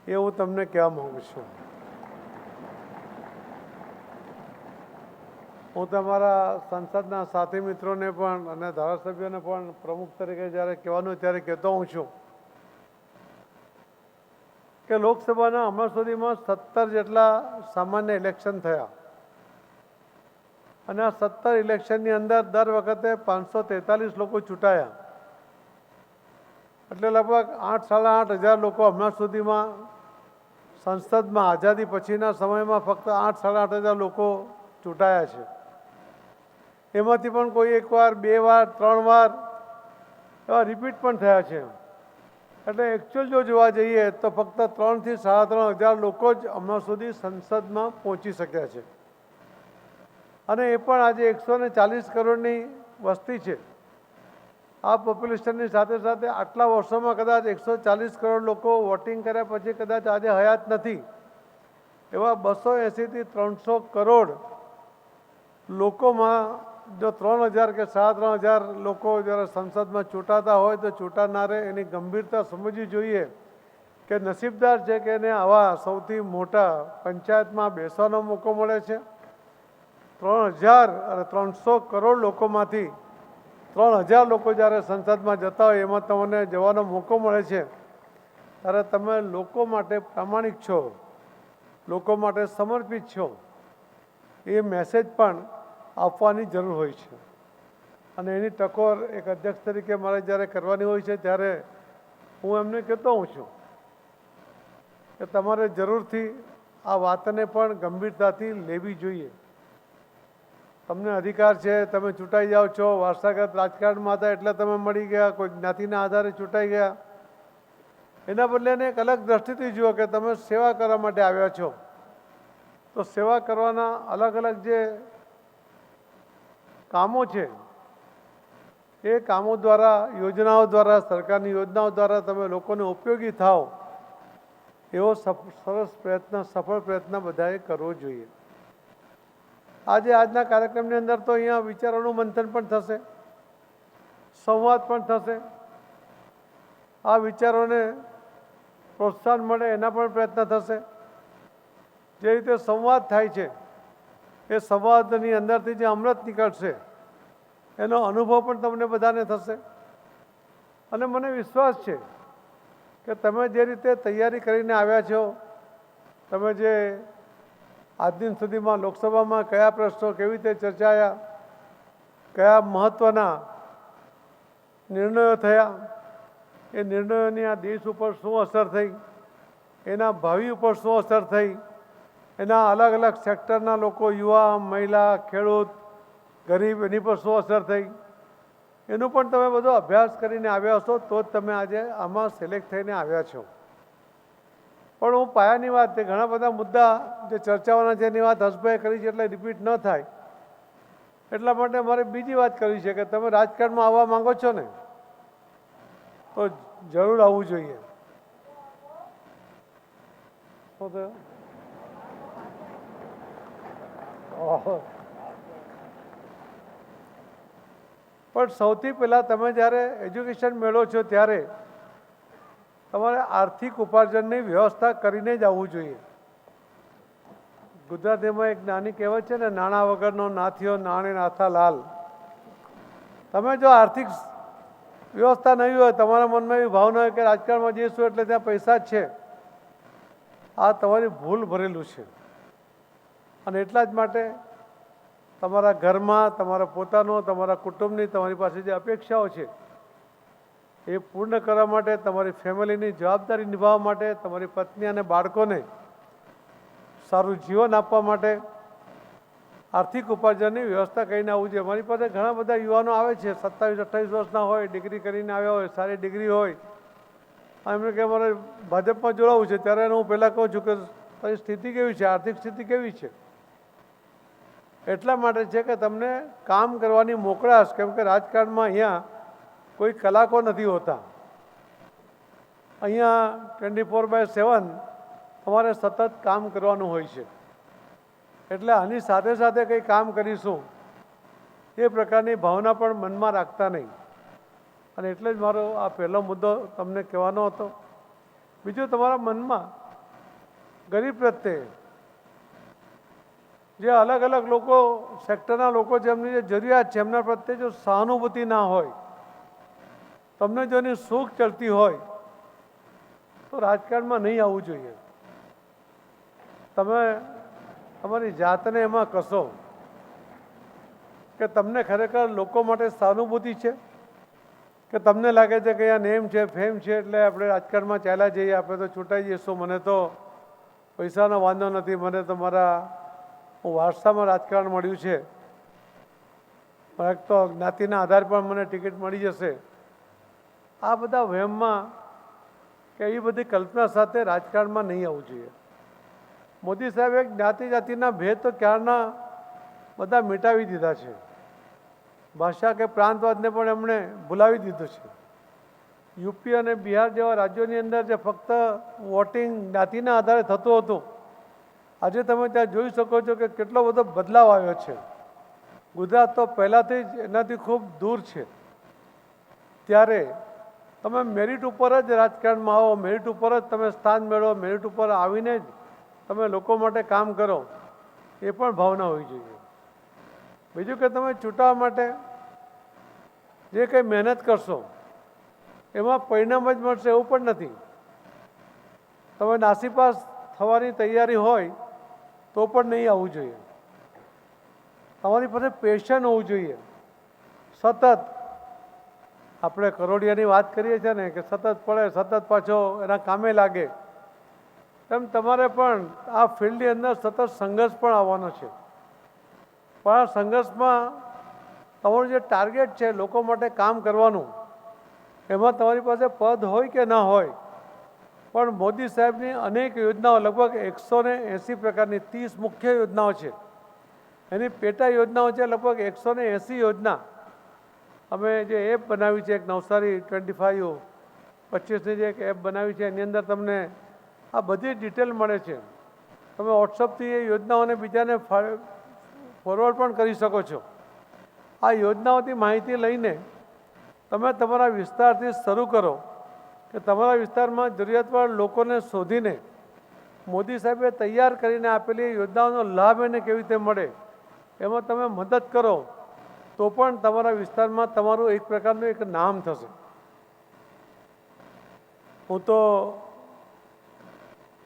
S13: એ હું તમને કહેવા માગું છું. હું તમારા સંસદના સાથી મિત્રોને પણ અને ધારાસભ્યોને પણ પ્રમુખ તરીકે જ્યારે કહેવાનું ત્યારે કહેતો હું છું કે લોકસભાના હમણાં સુધીમાં 17 જેટલા સામાન્ય ઇલેક્શન થયા, અને આ 17 ઇલેક્શનની અંદર દર વખતે 543 લોકો ચૂંટાયા. એટલે લગભગ 8,500 લોકો હમણાં સુધીમાં સંસદમાં આઝાદી પછીના સમયમાં ફક્ત 8,500 લોકો ચૂંટાયા છે. એમાંથી પણ કોઈ એકવાર, 2 વાર, 3 વાર એવા રિપીટ પણ થયા છે. એટલે એકચ્યુઅલ જો જોવા જઈએ તો ફક્ત 3,000 થી 3,500 લોકો જ હમણાં સુધી સંસદમાં પહોંચી શક્યા છે. અને એ પણ આજે 140 કરોડની વસ્તી છે. આ પોપ્યુલેશનની સાથે સાથે આટલા વર્ષોમાં કદાચ 140 કરોડ લોકો વોટિંગ કર્યા પછી કદાચ આજે હયાત નથી, એવા 280 થી 300 કરોડ લોકોમાં જો 3,000 કે 3,500 લોકો જ્યારે સંસદમાં ચૂંટાતા હોય તો ચૂંટાનારે એની ગંભીરતા સમજવી જોઈએ કે નસીબદાર છે કે એને આવા સૌથી મોટા પંચાયતમાં બેસવાનો મોકો મળે છે. 3,300 કરોડ લોકોમાંથી 3,000 લોકો જ્યારે સંસદમાં જતા હોય એમાં તમને જવાનો મોકો મળે છે, ત્યારે તમે લોકો માટે પ્રામાણિક છો, લોકો માટે સમર્પિત છો, એ મેસેજ પણ આપવાની જરૂર હોય છે. અને એની ટકોર એક અધ્યક્ષ તરીકે મારે જ્યારે કરવાની હોય છે ત્યારે હું એમને કહેતો હોઉં છું કે તમારે જરૂરથી આ વાતને પણ ગંભીરતાથી લેવી જોઈએ. તમને અધિકાર છે, તમે ચૂંટાઈ જાઓ છો, વારસાગત રાજકારણમાં હતા એટલે તમે મળી ગયા, કોઈ જ્ઞાતિના આધારે ચૂંટાઈ ગયા. એના બદલે એને એક અલગ દ્રષ્ટિથી જુઓ કે તમે સેવા કરવા માટે આવ્યા છો. તો સેવા કરવાના અલગ અલગ જે કામો છે એ કામો દ્વારા, યોજનાઓ દ્વારા, સરકારની યોજનાઓ દ્વારા તમે લોકોને ઉપયોગી થાઓ એવો સરસ પ્રયત્ન, સફળ પ્રયત્ન બધાએ કરવો જોઈએ. આજના કાર્યક્રમની અંદર તો અહીંયા વિચારોનું મંથન પણ થશે, સંવાદ પણ થશે. આ વિચારોને પ્રોત્સાહન મળે એના પણ પ્રયત્ન થશે. જે રીતે સંવાદ થાય છે એ સંવાદની અંદરથી જે અમૃત નીકળશે એનો અનુભવ પણ તમને બધાને થશે. અને મને વિશ્વાસ છે કે તમે જે રીતે તૈયારી કરીને આવ્યા છો, તમે જે આજ દિન સુધીમાં લોકસભામાં કયા પ્રશ્નો કેવી રીતે ચર્ચાયા, કયા મહત્ત્વના નિર્ણયો થયા, એ નિર્ણયોની આ દેશ ઉપર શું અસર થઈ, એના ભાવિ ઉપર શું અસર થઈ, એના અલગ અલગ સેક્ટરના લોકો, યુવા, મહિલા, ખેડૂત, ગરીબ, એની પર શું અસર થઈ, એનું પણ તમે બધો અભ્યાસ કરીને આવ્યા છો, તો જ તમે આજે આમાં સિલેક્ટ થઈને આવ્યા છો. પણ હું પાયાની વાત, તે ઘણા બધા મુદ્દા જે ચર્ચાઓના છે એની વાત હર્ષભાઈએ કરી છે એટલે રિપીટ ન થાય એટલા માટે મારે બીજી વાત કરવી છે કે તમે રાજકારણમાં આવવા માંગો છો ને તો જરૂર આવવું જોઈએ. પણ સૌથી પહેલાં તમે જ્યારે એજ્યુકેશન મેળવો છો ત્યારે તમારે આર્થિક ઉપાર્જનની વ્યવસ્થા કરીને જ આવવું જોઈએ. ગુજરાતીમાં એક નાની કહેવત છે ને, નાણાં વગરનો નાથિયો નાણે નાથા લાલ. તમે જો આર્થિક વ્યવસ્થા નહીં હોય, તમારા મનમાં એવી ભાવના હોય કે રાજકારણમાં જઈશું એટલે ત્યાં પૈસા જ છે, આ તમારી ભૂલ ભરેલું છે. અને એટલા જ માટે તમારા ઘરમાં, તમારા પોતાનો, તમારા કુટુંબની તમારી પાસે જે અપેક્ષાઓ છે એ પૂર્ણ કરવા માટે, તમારી ફેમિલીની જવાબદારી નિભાવવા માટે, તમારી પત્ની અને બાળકોને સારું જીવન આપવા માટે આર્થિક ઉપાર્જનની વ્યવસ્થા કરીને આવવું જોઈએ. મારી પાસે ઘણા બધા યુવાનો આવે છે, 27-28 વર્ષના હોય, ડિગ્રી કરીને આવ્યા હોય, સારી ડિગ્રી હોય, એમને કે મારે ભાજપમાં જોડાવવું છે, ત્યારે હું પહેલાં કહું છું કે તારી સ્થિતિ કેવી છે, આર્થિક સ્થિતિ કેવી છે. એટલા માટે છે કે તમને કામ કરવાની મોકળાશ, કેમ કે રાજકારણમાં અહીંયા કોઈ કલાકો નથી હોતા. અહીંયા 24/7 તમારે સતત કામ કરવાનું હોય છે. એટલે આની સાથે સાથે કંઈ કામ કરીશું એ પ્રકારની ભાવના પણ મનમાં રાખતા નહીં. અને એટલે જ મારો આ પહેલો મુદ્દો તમને કહેવાનો હતો. બીજું, તમારા મનમાં ગરીબ પ્રત્યે જે અલગ અલગ લોકો, સેક્ટરના લોકો જેમની જે જરૂરિયાત છે એમના પ્રત્યે જો સહાનુભૂતિ ના હોય, તમને જો એની સુખ ચડતી હોય તો રાજકારણમાં નહીં આવવું જોઈએ. તમે તમારી જાતને એમાં કશો કે તમને ખરેખર લોકો માટે સહાનુભૂતિ છે, કે તમને લાગે છે કે અહીંયા નેમ છે, ફેમ છે એટલે આપણે રાજકારણમાં ચાલ્યા જઈએ, આપણે તો છૂટાઈ જઈશું, મને તો પૈસાનો વાંધો નથી, મને તો મારા વારસામાં રાજકારણ મળ્યું છે, તો જ્ઞાતિના આધાર પર મને ટિકિટ મળી જશે. આ બધા વહેમમાં કે એ બધી કલ્પના સાથે રાજકારણમાં નહીં આવવું જોઈએ. મોદી સાહેબે જ્ઞાતિ જાતિના ભેદ તો ક્યારના બધા મિટાવી દીધા છે. ભાષા કે પ્રાંતવાદને પણ એમણે ભૂલાવી દીધું છે. યુપી અને બિહાર જેવા રાજ્યોની અંદર જે ફક્ત વોટિંગ જ્ઞાતિના આધારે થતું હતું, આજે તમે ત્યાં જોઈ શકો છો કે કેટલો બધો બદલાવ આવ્યો છે. ગુજરાત તો પહેલાંથી જ એનાથી ખૂબ દૂર છે. ત્યારે તમે મેરિટ ઉપર જ રાજકારણમાં આવો, મેરિટ ઉપર જ તમે સ્થાન મેળવો, મેરિટ ઉપર આવીને જ તમે લોકો માટે કામ કરો, એ પણ ભાવના હોવી જોઈએ. બીજું કે તમે ચૂંટવા માટે જે કંઈ મહેનત કરશો એમાં પરિણામ જ મળશે એવું પણ નથી. તમે નાસીપાસ થવાની તૈયારી હોય તો પણ નહીં આવવું જોઈએ. તમારી પાસે પેશન હોવું જોઈએ. સતત આપણે કરોડિયાની વાત કરીએ છીએ ને કે સતત પડે, સતત પાછો એના કામે લાગે, એમ તમારે પણ આ ફિલ્ડની અંદર સતત સંઘર્ષ પણ આવવાનો છે. પણ આ સંઘર્ષમાં તમારું જે ટાર્ગેટ છે લોકો માટે કામ કરવાનું, એમાં તમારી પાસે પદ હોય કે ના હોય, પણ મોદી સાહેબની અનેક યોજનાઓ, લગભગ 180 પ્રકારની 30 મુખ્ય યોજનાઓ છે, એની પેટા યોજનાઓ છે લગભગ 180 યોજના. અમે જે એપ બનાવી છે, એક નવસારી 25ની જે એક એપ બનાવી છે, એની અંદર તમને આ બધી ડિટેલ મળે છે. તમે વોટ્સઅપથી એ યોજનાઓને બીજાને ફોરવર્ડ પણ કરી શકો છો. આ યોજનાઓથી માહિતી લઈને તમે તમારા વિસ્તારથી શરૂ કરો કે તમારા વિસ્તારમાં જરૂરિયાતવાળા લોકોને શોધીને મોદી સાહેબે તૈયાર કરીને આપેલી યોજનાઓનો લાભ એને કેવી રીતે મળે એમાં તમે મદદ કરો, તો પણ તમારા વિસ્તારમાં તમારું એક પ્રકારનું એક નામ થશે. હું તો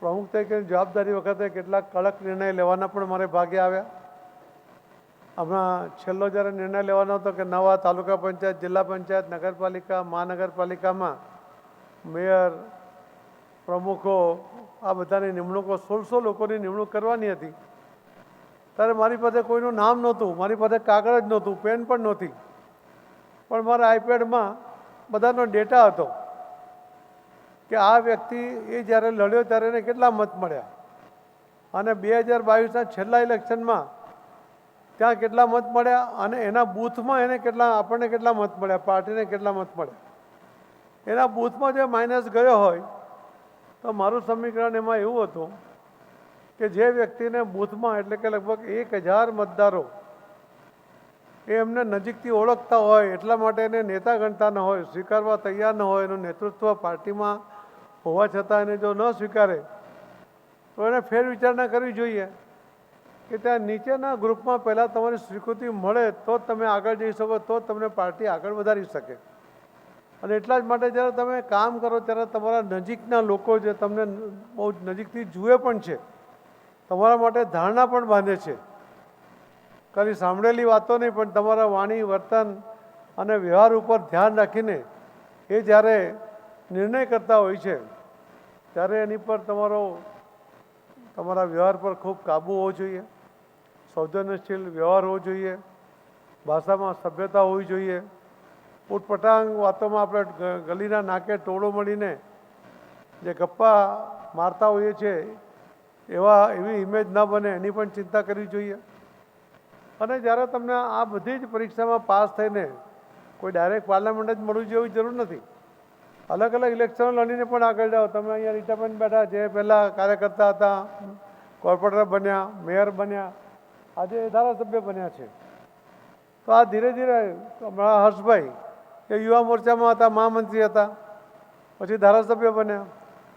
S13: પ્રમુખ તરીકે જવાબદારી વખતે કેટલાક કડક નિર્ણય લેવાના પણ મારે ભાગે આવ્યા. હમણાં છેલ્લો જ્યારે નિર્ણય લેવાનો હતો કે નવા તાલુકા પંચાયત, જિલ્લા પંચાયત, નગરપાલિકા, મહાનગરપાલિકામાં મેયર, પ્રમુખો, આ બધાની નિમણૂકો 1600 લોકોની નિમણૂક કરવાની હતી. ત્યારે મારી પાસે કોઈનું નામ નહોતું, મારી પાસે કાગળ જ નહોતું, પેન પણ નહોતી, પણ મારા આઈપેડમાં બધાનો ડેટા હતો કે આ વ્યક્તિ એ જ્યારે લડ્યો ત્યારે એને કેટલા મત મળ્યા, અને 2022ના છેલ્લા ઇલેક્શનમાં ત્યાં કેટલા મત મળ્યા, અને એના બૂથમાં એને કેટલા, આપણને કેટલા મત મળ્યા, પાર્ટીને કેટલા મત મળ્યા. એના બૂથમાં જે માઇનસ ગયો હોય તો મારું સમીકરણ એમાં એવું હતું કે જે વ્યક્તિને બૂથમાં એટલે કે લગભગ 1000 મતદારો એ એમને નજીકથી ઓળખતા હોય, એટલા માટે એને નેતા ગણતા ન હોય, સ્વીકારવા તૈયાર ન હોય, એનું નેતૃત્વ પાર્ટીમાં હોવા છતાં એને જો ન સ્વીકારે તો એને ફેર વિચારણા કરવી જોઈએ કે ત્યાં નીચેના ગ્રુપમાં પહેલાં તમારી સ્વીકૃતિ મળે તો જ તમે આગળ જઈ શકો, તો જ તમને પાર્ટી આગળ વધારી શકે. અને એટલા જ માટે જ્યારે તમે કામ કરો ત્યારે તમારા નજીકના લોકો જે તમને બહુ નજીકથી જુએ પણ છે, તમારા માટે ધારણા પણ બાંધે છે. ખાલી સાંભળેલી વાતો નહીં, પણ તમારા વાણી, વર્તન અને વ્યવહાર ઉપર ધ્યાન રાખીને એ જ્યારે નિર્ણય કરતા હોય છે ત્યારે એની પર તમારા વ્યવહાર પર ખૂબ કાબૂ હોવો જોઈએ, સૌજન્યશીલ વ્યવહાર હોવો જોઈએ, ભાષામાં સભ્યતા હોવી જોઈએ. ઉટપટાંગ વાતોમાં આપણે ગલીના નાકે ટોળો મળીને જે ગપ્પા મારતા હોઈએ છીએ એવી ઇમેજ ન બને એની પણ ચિંતા કરવી જોઈએ. અને જ્યારે તમને આ બધી જ પરીક્ષામાં પાસ થઈને કોઈ ડાયરેક્ટ પાર્લામેન્ટ જ મળવું જોઈએ એવી જરૂર નથી. અલગ અલગ ઇલેક્શનો લડીને પણ આગળ જાઓ. તમે અહીંયા રીટાબેન બેઠા, જે પહેલાં કાર્યકર્તા હતા, કોર્પોરેટર બન્યા, મેયર બન્યા, આજે ધારાસભ્ય બન્યા છે. તો આ ધીરે ધીરે હમણાં હર્ષભાઈ એ યુવા મોરચામાં હતા, મહામંત્રી હતા, પછી ધારાસભ્ય બન્યા,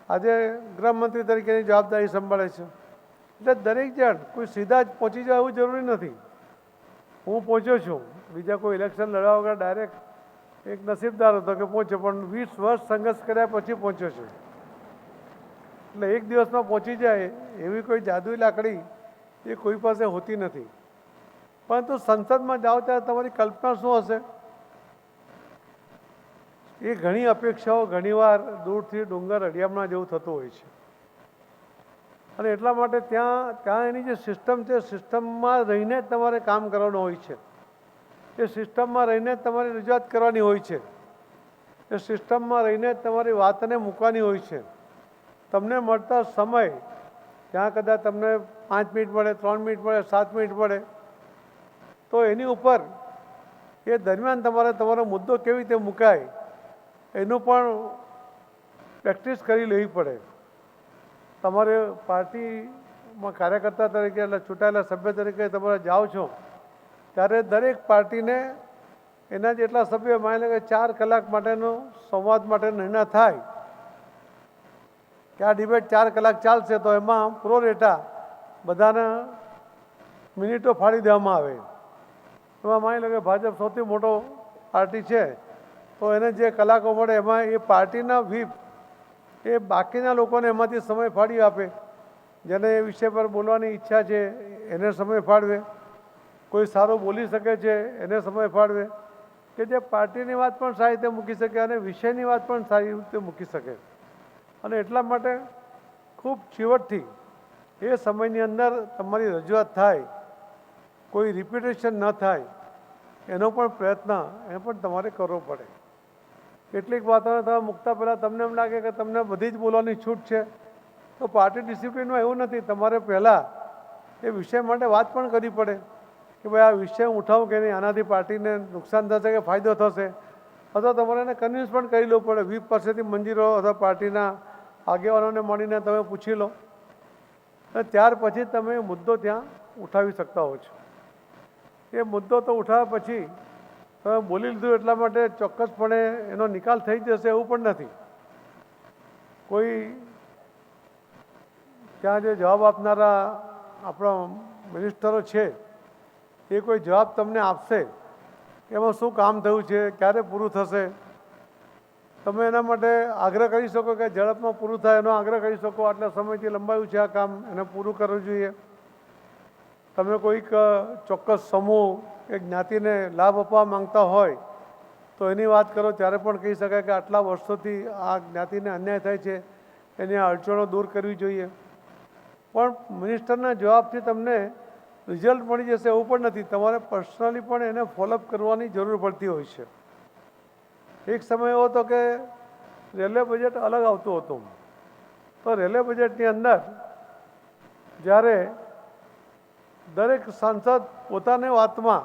S13: આજે ગૃહમંત્રી તરીકેની જવાબદારી સંભાળે છે. એટલે દરેક જણ કોઈ સીધા જ પહોંચી જાય એવું જરૂરી નથી. હું પહોંચ્યો છું, બીજા કોઈ ઇલેક્શન લડવા વગર ડાયરેક્ટ એક નસીબદાર હતો કે પહોંચ્યો, પણ 20 વર્ષ સંઘર્ષ કર્યા પછી પહોંચ્યો છું. એટલે એક દિવસમાં પહોંચી જાય એવી કોઈ જાદુઈ લાકડી એ કોઈ પાસે હોતી નથી. પરંતુ સંસદમાં જાઓ ત્યારે તમારી કલ્પના શું હશે એ ઘણી અપેક્ષાઓ ઘણીવાર દૂરથી ડુંગર અડિયામણા જેવું થતું હોય છે. અને એટલા માટે ત્યાં એની જે સિસ્ટમ છે, સિસ્ટમમાં રહીને જ તમારે કામ કરવાનું હોય છે. એ સિસ્ટમમાં રહીને જ તમારી રજૂઆત કરવાની હોય છે. એ સિસ્ટમમાં રહીને જ તમારી વાતને મૂકવાની હોય છે. તમને મળતા સમય ત્યાં કદાચ તમને 5 મિનિટ મળે, 3 મિનિટ મળે, 7 મિનિટ મળે, તો એની ઉપર એ દરમિયાન તમારે તમારો મુદ્દો કેવી રીતે મુકાય એનું પણ પ્રેક્ટિસ કરી લેવી પડે. તમારે પાર્ટીમાં કાર્યકર્તા તરીકે એટલે ચૂંટાયેલા સભ્ય તરીકે તમારે જાઓ છો ત્યારે દરેક પાર્ટીને એના જેટલા સભ્યો માની લે કે 4 કલાક માટેનો સંવાદ માટે નિર્ણય થાય કે આ ડિબેટ 4 કલાક ચાલશે, તો એમાં પ્રો રેટા બધાને મિનિટો ફાળી દેવામાં આવે. એમાં માની લો કે ભાજપ સૌથી મોટો પાર્ટી છે તો એને જે કલાકો મળે એમાં એ પાર્ટીના વ્હીપ એ બાકીના લોકોને એમાંથી સમય ફાળી આપે. જેને એ વિષય પર બોલવાની ઈચ્છા છે એને સમય ફાળવે, કોઈ સારું બોલી શકે છે એને સમય ફાળવે, કે જે પાર્ટીની વાત પણ સારી રીતે મૂકી શકે અને વિષયની વાત પણ સારી રીતે મૂકી શકે. અને એટલા માટે ખૂબ ચીવટથી એ સમયની અંદર તમારી રજૂઆત થાય, કોઈ રિપીટેશન ન થાય એનો પણ પ્રયત્ન પણ તમારે કરવો પડે. કેટલીક વાતોને તમે મૂકતા પહેલાં તમને એમ લાગે કે તમને બધી જ બોલવાની છૂટ છે, તો પાર્ટી ડિસિપ્લિનમાં એવું નથી. તમારે પહેલાં એ વિષય માટે વાત પણ કરવી પડે કે ભાઈ આ વિષય હું ઉઠાવું કે નહીં, આનાથી પાર્ટીને નુકસાન થશે કે ફાયદો થશે, અથવા તમારે એને કન્વિન્સ પણ કરી લેવું પડે. વ્હીપ પાસેથી મંજી લો અથવા પાર્ટીના આગેવાનોને મળીને તમે પૂછી લો, અને ત્યાર પછી તમે મુદ્દો ત્યાં ઉઠાવી શકતા હો છો. એ મુદ્દો તો ઉઠાવ્યા પછી તમે બોલી લીધું એટલા માટે ચોક્કસપણે એનો નિકાલ થઈ જશે એવું પણ નથી. કોઈ ત્યાં જે જવાબ આપનારા આપણા મિનિસ્ટરો છે એ કોઈ જવાબ તમને આપશે એમાં શું કામ થયું છે, ક્યારે પૂરું થશે, તમે એના માટે આગ્રહ કરી શકો કે ઝડપમાં પૂરું થાય એનો આગ્રહ કરી શકો. આટલા સમયથી લંબાયું છે આ કામ, એને પૂરું કરવું જોઈએ. તમે કોઈક ચોક્કસ સમૂહ કે જ્ઞાતિને લાભ આપવા માંગતા હોય તો એની વાત કરો ત્યારે પણ કહી શકાય કે આટલા વર્ષોથી આ જ્ઞાતિને અન્યાય થાય છે, એની અડચણો દૂર કરવી જોઈએ. પણ મિનિસ્ટરના જવાબથી તમને રિઝલ્ટ મળી જશે એવું પણ નથી. તમારે પર્સનલી પણ એને ફોલોઅપ કરવાની જરૂર પડતી હોય છે. એક સમય એવો હતો કે રેલવે બજેટ અલગ આવતું હતું, તો રેલવે બજેટની અંદર જ્યારે દરેક સાંસદ પોતાની વાતમાં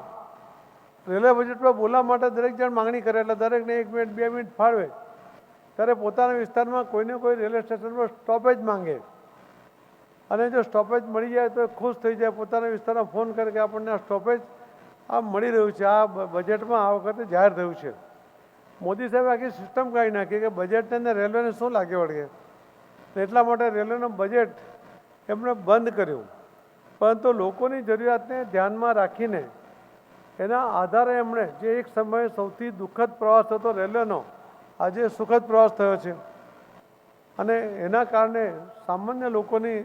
S13: રેલવે બજેટ પર બોલવા માટે દરેક જણ માંગણી કરે એટલે દરેકને 1 મિનિટ 2 મિનિટ ફાળવે, ત્યારે પોતાના વિસ્તારમાં કોઈને કોઈ રેલવે સ્ટેશન પર સ્ટોપેજ માંગે અને જો સ્ટોપેજ મળી જાય તો ખુશ થઈ જાય, પોતાના વિસ્તારમાં ફોન કરે કે આપણને આ સ્ટોપેજ મળી રહ્યું છે, આ બજેટમાં આ વખતે જાહેર થયું છે. મોદી સાહેબ આખી સિસ્ટમ કાઢી નાખી કે બજેટને અંદર રેલવેને શું લાગે વળગે, એટલા માટે રેલવેનું બજેટ એમણે બંધ કર્યું. પરંતુ લોકોની જરૂરિયાતને ધ્યાનમાં રાખીને એના આધારે એમણે જે એક સમયે સૌથી દુઃખદ પ્રવાસ હતો રેલવેનો, આજે સુખદ પ્રવાસ થયો છે. અને એના કારણે સામાન્ય લોકોની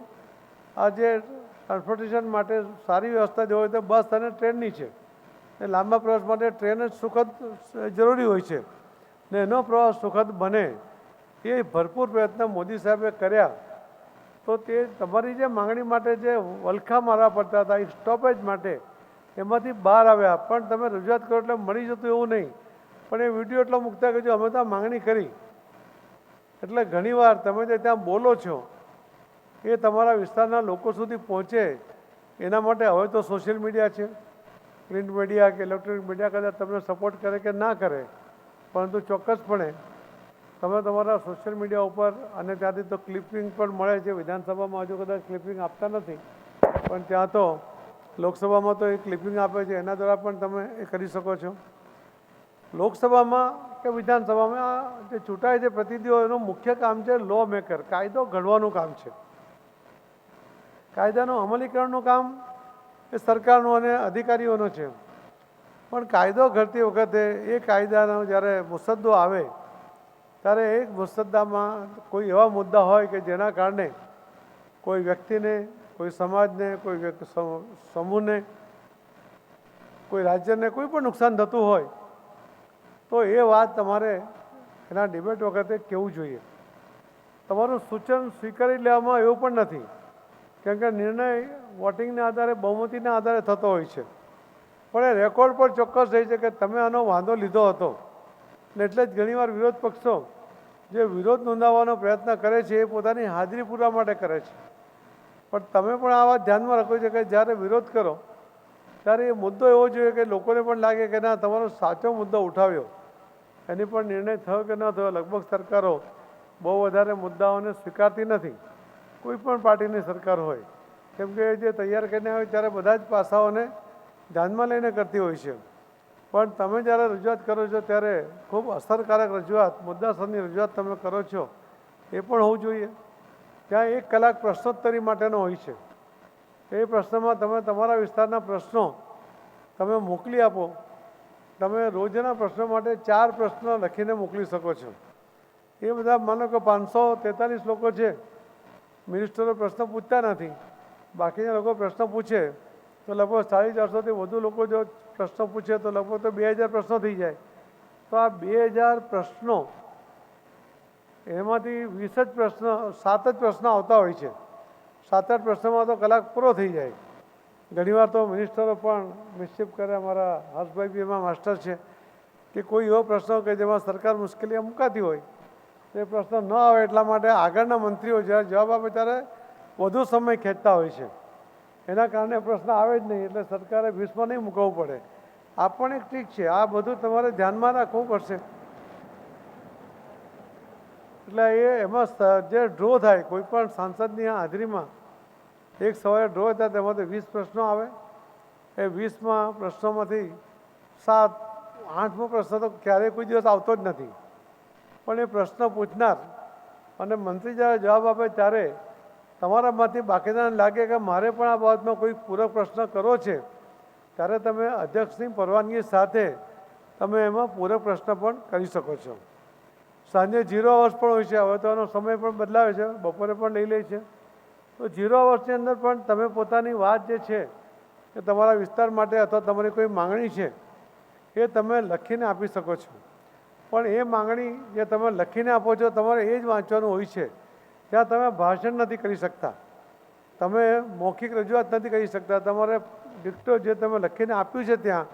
S13: આજે ટ્રાન્સપોર્ટેશન માટે સારી વ્યવસ્થા જો હોય તો બસ અને ટ્રેનની છે. એ લાંબા પ્રવાસ માટે ટ્રેન જ સુખદ જરૂરી હોય છે ને એનો પ્રવાસ સુખદ બને એ ભરપૂર પ્રયત્ન મોદી સાહેબે કર્યા. તો તે તમારી જે માંગણી માટે જે વલખા મારવા પડતા હતા એક સ્ટોપેજ માટે, એમાંથી બહાર આવ્યા. પણ તમે રજૂઆત કરો એટલે મળી જતું એવું નહીં, પણ એ વિડીયો એટલો મૂકતા કે જો અમે તો માંગણી કરી. એટલે ઘણીવાર તમે જે ત્યાં બોલો છો એ તમારા વિસ્તારના લોકો સુધી પહોંચે એના માટે હવે તો સોશિયલ મીડિયા છે, પ્રિન્ટ મીડિયા કે ઇલેક્ટ્રોનિક મીડિયા કદાચ તમને સપોર્ટ કરે કે ના કરે, પરંતુ ચોક્કસપણે તમે તમારા સોશિયલ મીડિયા ઉપર અને ત્યાંથી તો ક્લિપિંગ પણ મળે છે. વિધાનસભામાં હજુ કદાચ ક્લિપિંગ આપતા નથી, પણ ત્યાં તો લોકસભામાં તો એ ક્લિપિંગ આપે છે, એના દ્વારા પણ તમે એ કરી શકો છો. લોકસભામાં કે વિધાનસભામાં આ જે ચૂંટાય છે પ્રતિનિધિઓ, એનું મુખ્ય કામ છે લો મેકર, કાયદો ઘડવાનું કામ છે. કાયદાનું અમલીકરણનું કામ એ સરકારનું અને અધિકારીઓનું છે. પણ કાયદો ઘડતી વખતે એ કાયદાનો જ્યારે મુસદ્દો આવે ત્યારે એક મુસદ્દામાં કોઈ એવા મુદ્દા હોય કે જેના કારણે કોઈ વ્યક્તિને, કોઈ સમાજને, કોઈ સમૂહને, કોઈ રાજ્યને કોઈ પણ નુકસાન થતું હોય તો એ વાત તમારે એના ડિબેટ વખતે કહેવું જોઈએ. તમારું સૂચન સ્વીકારી લેવામાં એવું પણ નથી, કેમ કે નિર્ણય વોટિંગના આધારે, બહુમતીના આધારે થતો હોય છે. પણ એ રેકોર્ડ પર ચોક્કસ રહી છે કે તમે આનો વાંધો લીધો હતો. ને એટલે જ ઘણીવાર વિરોધ પક્ષો જે વિરોધ નોંધાવવાનો પ્રયત્ન કરે છે એ પોતાની હાજરી પૂરવા માટે કરે છે. પણ તમે પણ આ વાત ધ્યાનમાં રાખો છો કે જ્યારે વિરોધ કરો ત્યારે એ મુદ્દો એવો જોઈએ કે લોકોને પણ લાગે કે ના, તમારો સાચો મુદ્દો ઉઠાવ્યો. એની પણ નિર્ણય થયો કે ન થયો, લગભગ સરકારો બહુ વધારે મુદ્દાઓને સ્વીકારતી નથી, કોઈ પણ પાર્ટીની સરકાર હોય, કેમ કે જે તૈયાર કરીને આવે ત્યારે બધા જ પાસાઓને ધ્યાનમાં લઈને કરતી હોય છે. પણ તમે જ્યારે રજૂઆત કરો છો ત્યારે ખૂબ અસરકારક રજૂઆત, મુદ્દાસરની રજૂઆત તમે કરો છો એ પણ હોવું જોઈએ. ત્યાં 1 કલાક પ્રશ્નોત્તરી માટેનો હોય છે. એ પ્રશ્નમાં તમે તમારા વિસ્તારના પ્રશ્નો તમે મોકલી આપો. તમે રોજના પ્રશ્નો માટે 4 પ્રશ્નો લખીને મોકલી શકો છો. એ બધા માનો કે 543 લોકો છે, મિનિસ્ટરો પ્રશ્ન પૂછતા નથી, બાકીના લોકો પ્રશ્ન પૂછે તો લગભગ 450થી વધુ લોકો જો પ્રશ્નો પૂછે તો લગભગ તો 2000 પ્રશ્નો થઈ જાય. તો આ 2000 પ્રશ્નો, એમાંથી 20 જ પ્રશ્ન, 7 જ પ્રશ્નો આવતા હોય છે. 7-8 પ્રશ્નોમાં તો કલાક પૂરો થઈ જાય. ઘણીવાર તો મિનિસ્ટરો પણ મિસચીફ કરે. અમારા હર્ષભાઈ બી એમાં માસ્ટર છે કે કોઈ એવો પ્રશ્ન કે જેમાં સરકાર મુશ્કેલીમાં મુકાતી હોય તો એ પ્રશ્ન ન આવે એટલા માટે આગળના મંત્રીઓ જ્યારે જવાબ આપે ત્યારે વધુ સમય ખેંચતા હોય છે. એના કારણે પ્રશ્ન આવે જ નહીં, એટલે સરકારે 20માં નહીં મૂકવું પડે. આ પણ એક ટ્રીક છે. આ બધું તમારે ધ્યાનમાં રાખવું પડશે. એટલે એમાં જે ડ્રો થાય કોઈ પણ સાંસદની હાજરીમાં, એક સવારે ડ્રો થાય તેમાંથી 20 પ્રશ્નો આવે. એ 20માં પ્રશ્નોમાંથી 7-8મો પ્રશ્ન તો ક્યારેય કોઈ દિવસ આવતો જ નથી. પણ એ પ્રશ્ન પૂછનાર અને મંત્રી જ્યારે જવાબ આપે ત્યારે તમારામાંથી બાકીદારને લાગે કે મારે પણ આ બાબતમાં કોઈ પૂરક પ્રશ્ન કરવો છે, ત્યારે તમે અધ્યક્ષની પરવાનગી સાથે તમે એમાં પૂરક પ્રશ્ન પણ કરી શકો છો. સાંજે 0 અવર્સ પણ હોય છે. હવે તો એનો સમય પણ બદલાવે છે, બપોરે પણ લઈ લે છે. તો 0 અવર્સની અંદર પણ તમે પોતાની વાત જે છે કે તમારા વિસ્તાર માટે અથવા તમારી કોઈ માંગણી છે એ તમે લખીને આપી શકો છો. પણ એ માંગણી જે તમે લખીને આપો છો તમારે એ જ વાંચવાનું હોય છે. ત્યાં તમે ભાષણ નથી કરી શકતા, તમે મૌખિક રજૂઆત નથી કરી શકતા. તમારે ડિક્ટો જે તમે લખીને આપ્યું છે ત્યાં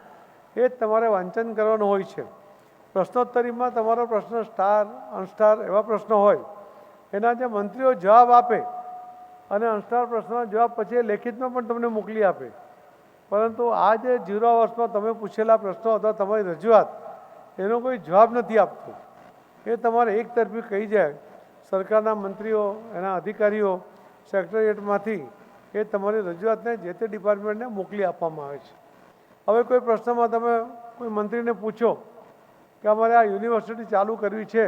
S13: એ જ તમારે વાંચન કરવાનું હોય છે. પ્રશ્નોત્તરીમાં તમારો પ્રશ્ન સ્ટાર, અનસ્ટાર એવા પ્રશ્નો હોય, એના જે મંત્રીઓ જવાબ આપે અને અનસ્ટાર પ્રશ્નનો જવાબ પછી લેખિતમાં પણ તમને મોકલી આપે. પરંતુ આ જે 0 અવર્સમાં તમે પૂછેલા પ્રશ્નો અથવા તમારી રજૂઆત એનો કોઈ જવાબ નથી આપતો. એ તમારે એક તરફી કહી જાય. સરકારના મંત્રીઓ, એના અધિકારીઓ સેક્રેટરીએટમાંથી એ તમારી રજૂઆતને જે તે ડિપાર્ટમેન્ટને મોકલી આપવામાં આવે છે. હવે કોઈ પ્રશ્નમાં તમે કોઈ મંત્રીને પૂછો કે અમારે આ યુનિવર્સિટી ચાલુ કરવી છે,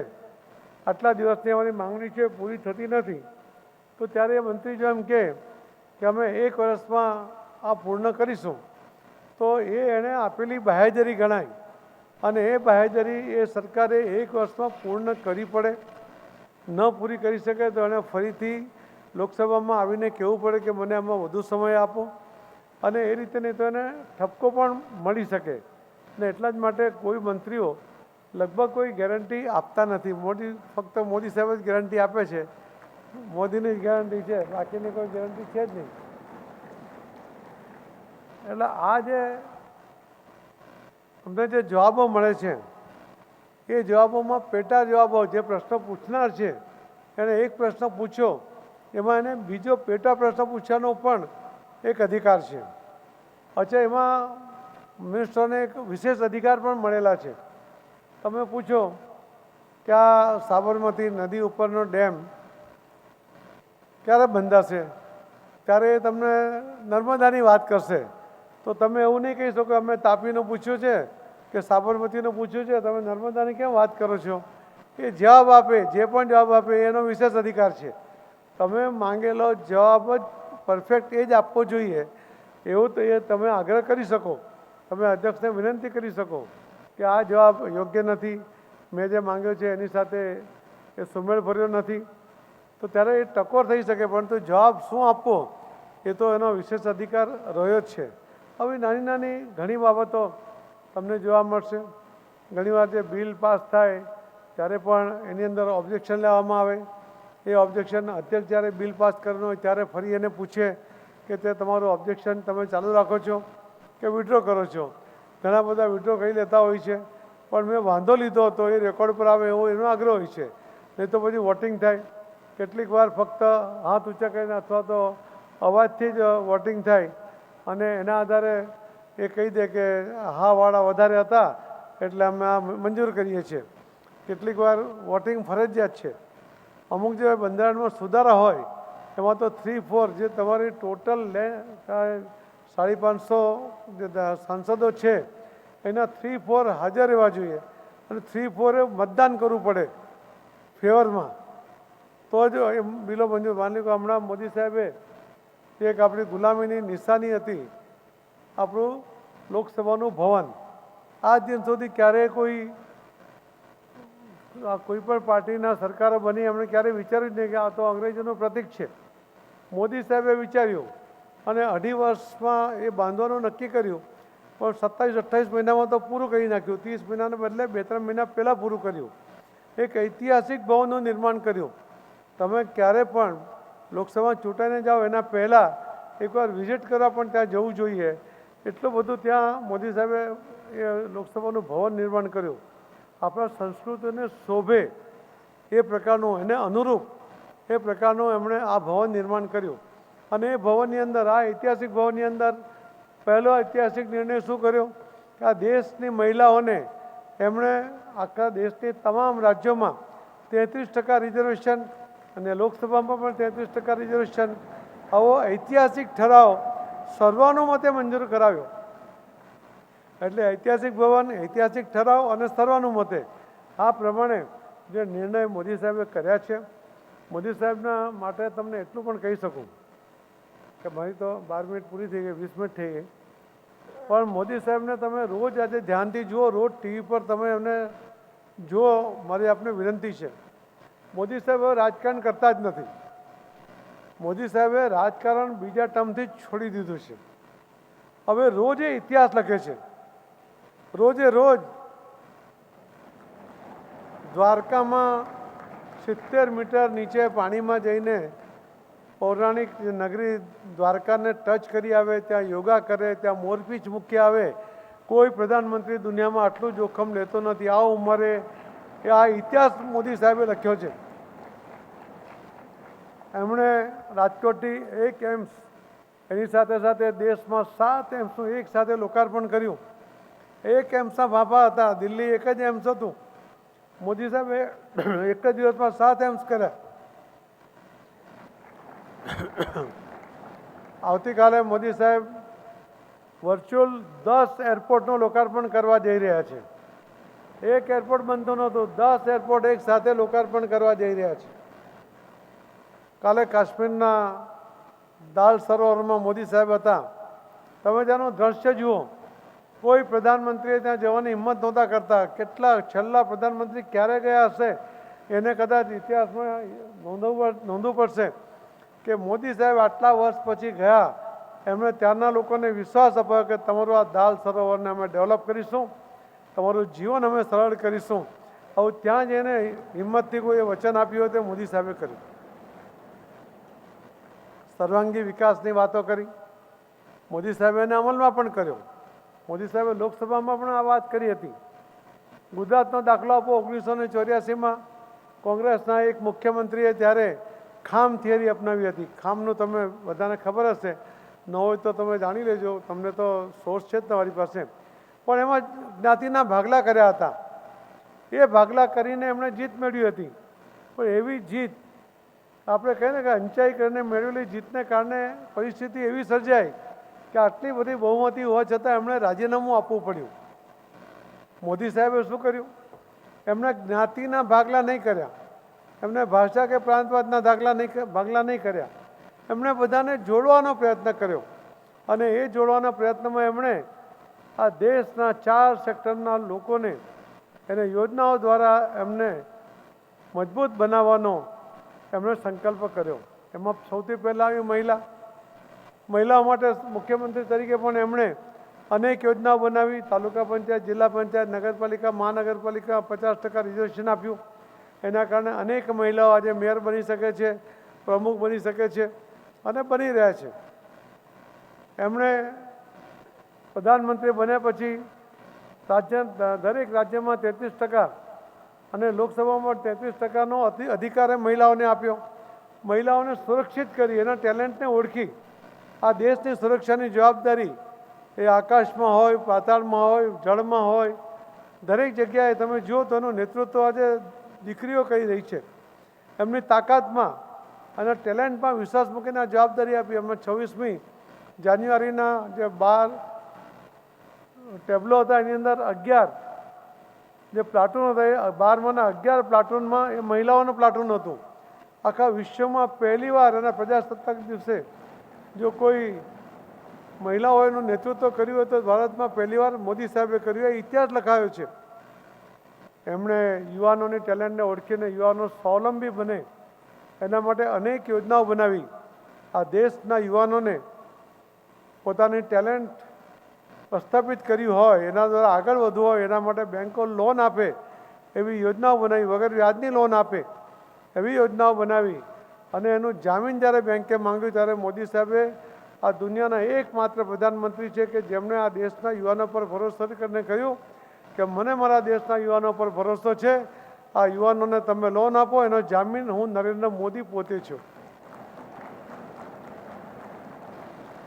S13: આટલા દિવસની અમારી માંગણી છે, પૂરી થતી નથી, તો ત્યારે એ મંત્રી જો એમ કહે કે અમે 1 વર્ષમાં આ પૂર્ણ કરીશું, તો એણે આપેલી બાહેધરી ગણાય અને એ બાહેધરી એ સરકારે 1 વર્ષમાં પૂર્ણ કરવી પડે. ન પૂરી કરી શકે તો એણે ફરીથી લોકસભામાં આવીને કહેવું પડે કે મને આમાં વધુ સમય આપો, અને એ રીતે નહીં તો એને ઠપકો પણ મળી શકે. ને એટલા જ માટે કોઈ મંત્રીઓ લગભગ કોઈ ગેરંટી આપતા નથી. ફક્ત મોદી સાહેબ જ ગેરંટી આપે છે. મોદીની જ ગેરંટી છે, બાકીની કોઈ ગેરંટી છે જ નહીં. એટલે આ જે અમને જે જવાબો મળે છે એ જવાબોમાં પેટા જવાબો, જે પ્રશ્ન પૂછનાર છે એણે એક પ્રશ્ન પૂછ્યો, એમાં એને બીજો પેટા પ્રશ્ન પૂછવાનો પણ એક અધિકાર છે. અચ્છા, એમાં મિનિસ્ટરને એક વિશેષ અધિકાર પણ મળેલા છે. તમે પૂછો કે આ સાબરમતી નદી ઉપરનો ડેમ ક્યારે બંધાશે, ત્યારે એ તમને નર્મદાની વાત કરશે. તો તમે એવું નહીં કહી શકો અમે તાપીનું પૂછ્યું છે કે સાબરમતીનું પૂછ્યું છે, તમે નર્મદાની કેમ વાત કરો છો? એ જવાબ આપે, જે પણ જવાબ આપે એનો વિશેષ અધિકાર છે. તમે માંગેલો જવાબ જ પરફેક્ટ એ જ આપવો જોઈએ એવું તો એ તમે આગ્રહ કરી શકો. તમે અધ્યક્ષને વિનંતી કરી શકો કે આ જવાબ યોગ્ય નથી, મેં જે માંગ્યો છે એની સાથે એ સુમેળ ભર્યો નથી, તો ત્યારે એ ટકોર થઈ શકે. પરંતુ જવાબ શું આપવો એ તો એનો વિશેષ અધિકાર રહ્યો જ છે. આવી નાની નાની ઘણી બાબતો તમને જોવા મળશે. ઘણીવાર જે બિલ પાસ થાય ત્યારે પણ એની અંદર ઓબ્જેક્શન લેવામાં આવે. એ ઓબ્જેક્શન અધ્યક્ષ જ્યારે બિલ પાસ કરવાનો હોય ત્યારે ફરી એને પૂછે કે તે તમારું ઓબ્જેક્શન તમે ચાલુ રાખો છો કે વિડ્રો કરો છો. ઘણા બધા વિડ્રો કરી લેતા હોય છે, પણ મેં વાંધો લીધો તો એ રેકોર્ડ પર આવે એવો એનો આગ્રહ હોય છે. નહીં તો પછી વોટિંગ થાય. કેટલીક વાર ફક્ત હાથ ઊંચા કરીને અથવા તો અવાજથી જ વોટિંગ થાય અને એના આધારે એ કહી દે કે હાવાળા વધારે હતા એટલે અમે આ મંજૂર કરીએ છીએ. કેટલીક વાર વોટિંગ ફરજિયાત છે. અમુક જે બંધારણમાં સુધારા હોય એમાં તો 3/4 જે તમારી ટોટલ 550 જે સાંસદો છે એના 3/4 હાજર રહેવા જોઈએ અને 3/4 મતદાન કરવું પડે ફેવરમાં, તો જ એ બિલો મંજૂર. માની લો હમણાં મોદી સાહેબે એક આપણી ગુલામીની નિશાની હતી આપણું લોકસભાનું ભવન. આજ દિન સુધી ક્યારેય કોઈ પણ પાર્ટીના સરકારો બની એમણે ક્યારેય વિચાર્યું જ નહીં કે આ તો અંગ્રેજોનું પ્રતીક છે. મોદી સાહેબે વિચાર્યું અને 2.5 વર્ષમાં એ બાંધવાનું નક્કી કર્યું, પણ 27-28 મહિનામાં તો પૂરું કરી નાખ્યું. 30 મહિનાને બદલે 2-3 મહિના પહેલાં પૂરું કર્યું. એક ઐતિહાસિક ભવનનું નિર્માણ કર્યું. તમે ક્યારે પણ લોકસભા ચૂંટાઈને જાઓ એના પહેલાં એકવાર વિઝિટ કરવા પણ ત્યાં જવું જોઈએ. એટલું બધું ત્યાં મોદી સાહેબે એ લોકસભાનું ભવન નિર્માણ કર્યું. આપણા સંસ્કૃતિને શોભે એ પ્રકારનું, એને અનુરૂપ એ પ્રકારનું એમણે આ ભવન નિર્માણ કર્યું. અને એ ભવનની અંદર, આ ઐતિહાસિક ભવનની અંદર પહેલો ઐતિહાસિક નિર્ણય શું કર્યો કે આ દેશની મહિલાઓને એમણે આખા દેશની તમામ રાજ્યોમાં 33% રિઝર્વેશન અને લોકસભામાં પણ 33% રિઝર્વેશન, આવો ઐતિહાસિક ઠરાવ સર્વાનુમતે મંજૂર કરાવ્યો. એટલે ઐતિહાસિક ભવન, ઐતિહાસિક ઠરાવ અને સર્વાનુમતે આ પ્રમાણે જે નિર્ણય મોદી સાહેબે કર્યા છે. મોદી સાહેબના માટે તમને એટલું પણ કહી શકું કે મારી તો 12 મિનિટ પૂરી થઈ ગઈ, 20 મિનિટ થઈ ગઈ, પણ મોદી સાહેબને તમે રોજ આજે ધ્યાનથી જુઓ, રોજ ટીવી પર તમે એમને જુઓ. મારી આપને વિનંતી છે, મોદી સાહેબ હવે રાજકારણ કરતા જ નથી. મોદી સાહેબે રાજકારણ બીજા ટર્મથી જ છોડી દીધું છે. હવે રોજ એ ઇતિહાસ લખે છે. રોજે રોજ દ્વારકામાં 70 મીટર નીચે પાણીમાં જઈને પૌરાણિક નગરી દ્વારકાને ટચ કરી આવે, ત્યાં યોગા કરે, ત્યાં મોરપીંછ મૂકી આવે. કોઈ પ્રધાનમંત્રી દુનિયામાં આટલું જોખમ લેતો નથી આ ઉંમરે. એ આ ઇતિહાસ મોદી સાહેબે લખ્યો છે. એમણે રાજકોટથી 1 એમ્સ, એની સાથે સાથે દેશમાં 7 એમ્સનું એક સાથે લોકાર્પણ કર્યું. 1 એમ્સના ફાંફા હતા, દિલ્હી એક જ એમ્સ હતું. મોદી સાહેબે એક જ દિવસમાં 7 એમ્સ કર્યા. આવતીકાલે મોદી સાહેબ વર્ચ્યુઅલ 10 એરપોર્ટનું લોકાર્પણ કરવા જઈ રહ્યા છે. એક એરપોર્ટ બનતો નહોતું, 10 એરપોર્ટ એક સાથે લોકાર્પણ કરવા જઈ રહ્યા છે. કાલે કાશ્મીરના દાલ સરોવરમાં મોદી સાહેબ હતા. તમે ત્યાંનું દ્રશ્ય જુઓ, કોઈ પ્રધાનમંત્રીએ ત્યાં જવાની હિંમત નહોતા કરતા. કેટલા છેલ્લા પ્રધાનમંત્રી ક્યારે ગયા હશે એને કદાચ ઇતિહાસમાં નોંધવું પડશે કે મોદી સાહેબ આટલા વર્ષ પછી ગયા. એમણે ત્યારના લોકોને વિશ્વાસ અપાયો કે તમારું આ દાલ સરોવરને અમે ડેવલપ કરીશું, તમારું જીવન અમે સરળ કરીશું. હવે ત્યાં જઈને હિંમતથી કોઈ વચન આપ્યું હોય તે મોદી સાહેબે કર્યું. સર્વાંગી વિકાસની વાતો કરી, મોદી સાહેબે એને અમલમાં પણ કર્યો. મોદી સાહેબે લોકસભામાં પણ આ વાત કરી હતી. ગુજરાતનો દાખલો આપો, 1984માં કોંગ્રેસના એક મુખ્યમંત્રીએ ત્યારે ખામ થિયરી અપનાવી હતી. ખામનું તમે બધાને ખબર હશે, ન હોય તો તમે જાણી લેજો, તમને તો સોર્સ છે જ તમારી પાસે. પણ એમાં જ્ઞાતિના ભાગલા કર્યા હતા. એ ભાગલા કરીને એમણે જીત મેળવી હતી. પણ એવી જીત આપણે કહીએ ને કે અંચાઈ કરીને મેળવેલી જીતને કારણે પરિસ્થિતિ એવી સર્જાઈ કે આટલી બધી બહુમતી હોવા છતાં એમણે રાજીનામું આપવું પડ્યું. મોદી સાહેબે શું કર્યું? એમણે જ્ઞાતિના ભાગલા નહીં કર્યા, એમણે ભાષા કે પ્રાંતવાદના ભાગલા નહીં કર્યા. એમણે બધાને જોડવાનો પ્રયત્ન કર્યો. અને એ જોડવાના પ્રયત્નમાં એમણે આ દેશના 4 સેક્ટરના લોકોને એને યોજનાઓ દ્વારા એમને મજબૂત બનાવવાનો એમણે સંકલ્પ કર્યો. એમાં સૌથી પહેલાં આવી મહિલાઓ માટે મુખ્યમંત્રી તરીકે પણ એમણે અનેક યોજનાઓ બનાવી. તાલુકા પંચાયત, જિલ્લા પંચાયત, નગરપાલિકા, મહાનગરપાલિકા 50% રિઝર્વેશન આપ્યું. એના કારણે અનેક મહિલાઓ આજે મેયર બની શકે છે, પ્રમુખ બની શકે છે અને બની રહ્યા છે. એમણે પ્રધાનમંત્રી બન્યા પછી દરેક રાજ્યમાં 33% અને લોકસભામાં 33%નો અધિકાર મહિલાઓને આપ્યો. મહિલાઓને સુરક્ષિત કરી, એના ટેલેન્ટને ઓળખી. આ દેશની સુરક્ષાની જવાબદારી એ આકાશમાં હોય, પાતાળમાં હોય, જળમાં હોય, દરેક જગ્યાએ તમે જુઓ તો એનું નેતૃત્વ આજે દીકરીઓ કરી રહી છે. એમની તાકાતમાં અને ટેલેન્ટમાં વિશ્વાસ મૂકીને આ જવાબદારી આપી. એમને 26મી જાન્યુઆરીના જે 12 ટેબલો હતા એની અંદર 11 જે પ્લાટૂન હતા, એ 12માંના 11 પ્લાટૂનમાં એ મહિલાઓનું પ્લાટૂન હતું. આખા વિશ્વમાં પહેલીવાર એના પ્રજાસત્તાક દિવસે જો કોઈ મહિલાઓનું નેતૃત્વ કર્યું હોય તો ભારતમાં પહેલીવાર મોદી સાહેબે કર્યું. એ ઇતિહાસ લખાયો છે. એમણે યુવાનોની ટેલેન્ટને ઓળખીને યુવાનો સ્વાવલંબી બને એના માટે અનેક યોજનાઓ બનાવી. આ દેશના યુવાનોને પોતાની ટેલેન્ટ પ્રસ્થાપિત કર્યું હોય, એના દ્વારા આગળ વધવું હોય, એના માટે બેન્કો લોન આપે એવી યોજનાઓ બનાવી, વગર વ્યાજની લોન આપે એવી યોજનાઓ બનાવી. અને એનું જામીન જ્યારે બેન્કે માંગ્યું ત્યારે મોદી સાહેબે આ દુનિયાના એકમાત્ર પ્રધાનમંત્રી છે કે જેમણે આ દેશના યુવાનો પર ભરોસો કરીને કહ્યું કે મને મારા દેશના યુવાનો પર ભરોસો છે, આ યુવાનોને તમે લોન આપો, એનો જામીન હું નરેન્દ્ર મોદી પોતે છું.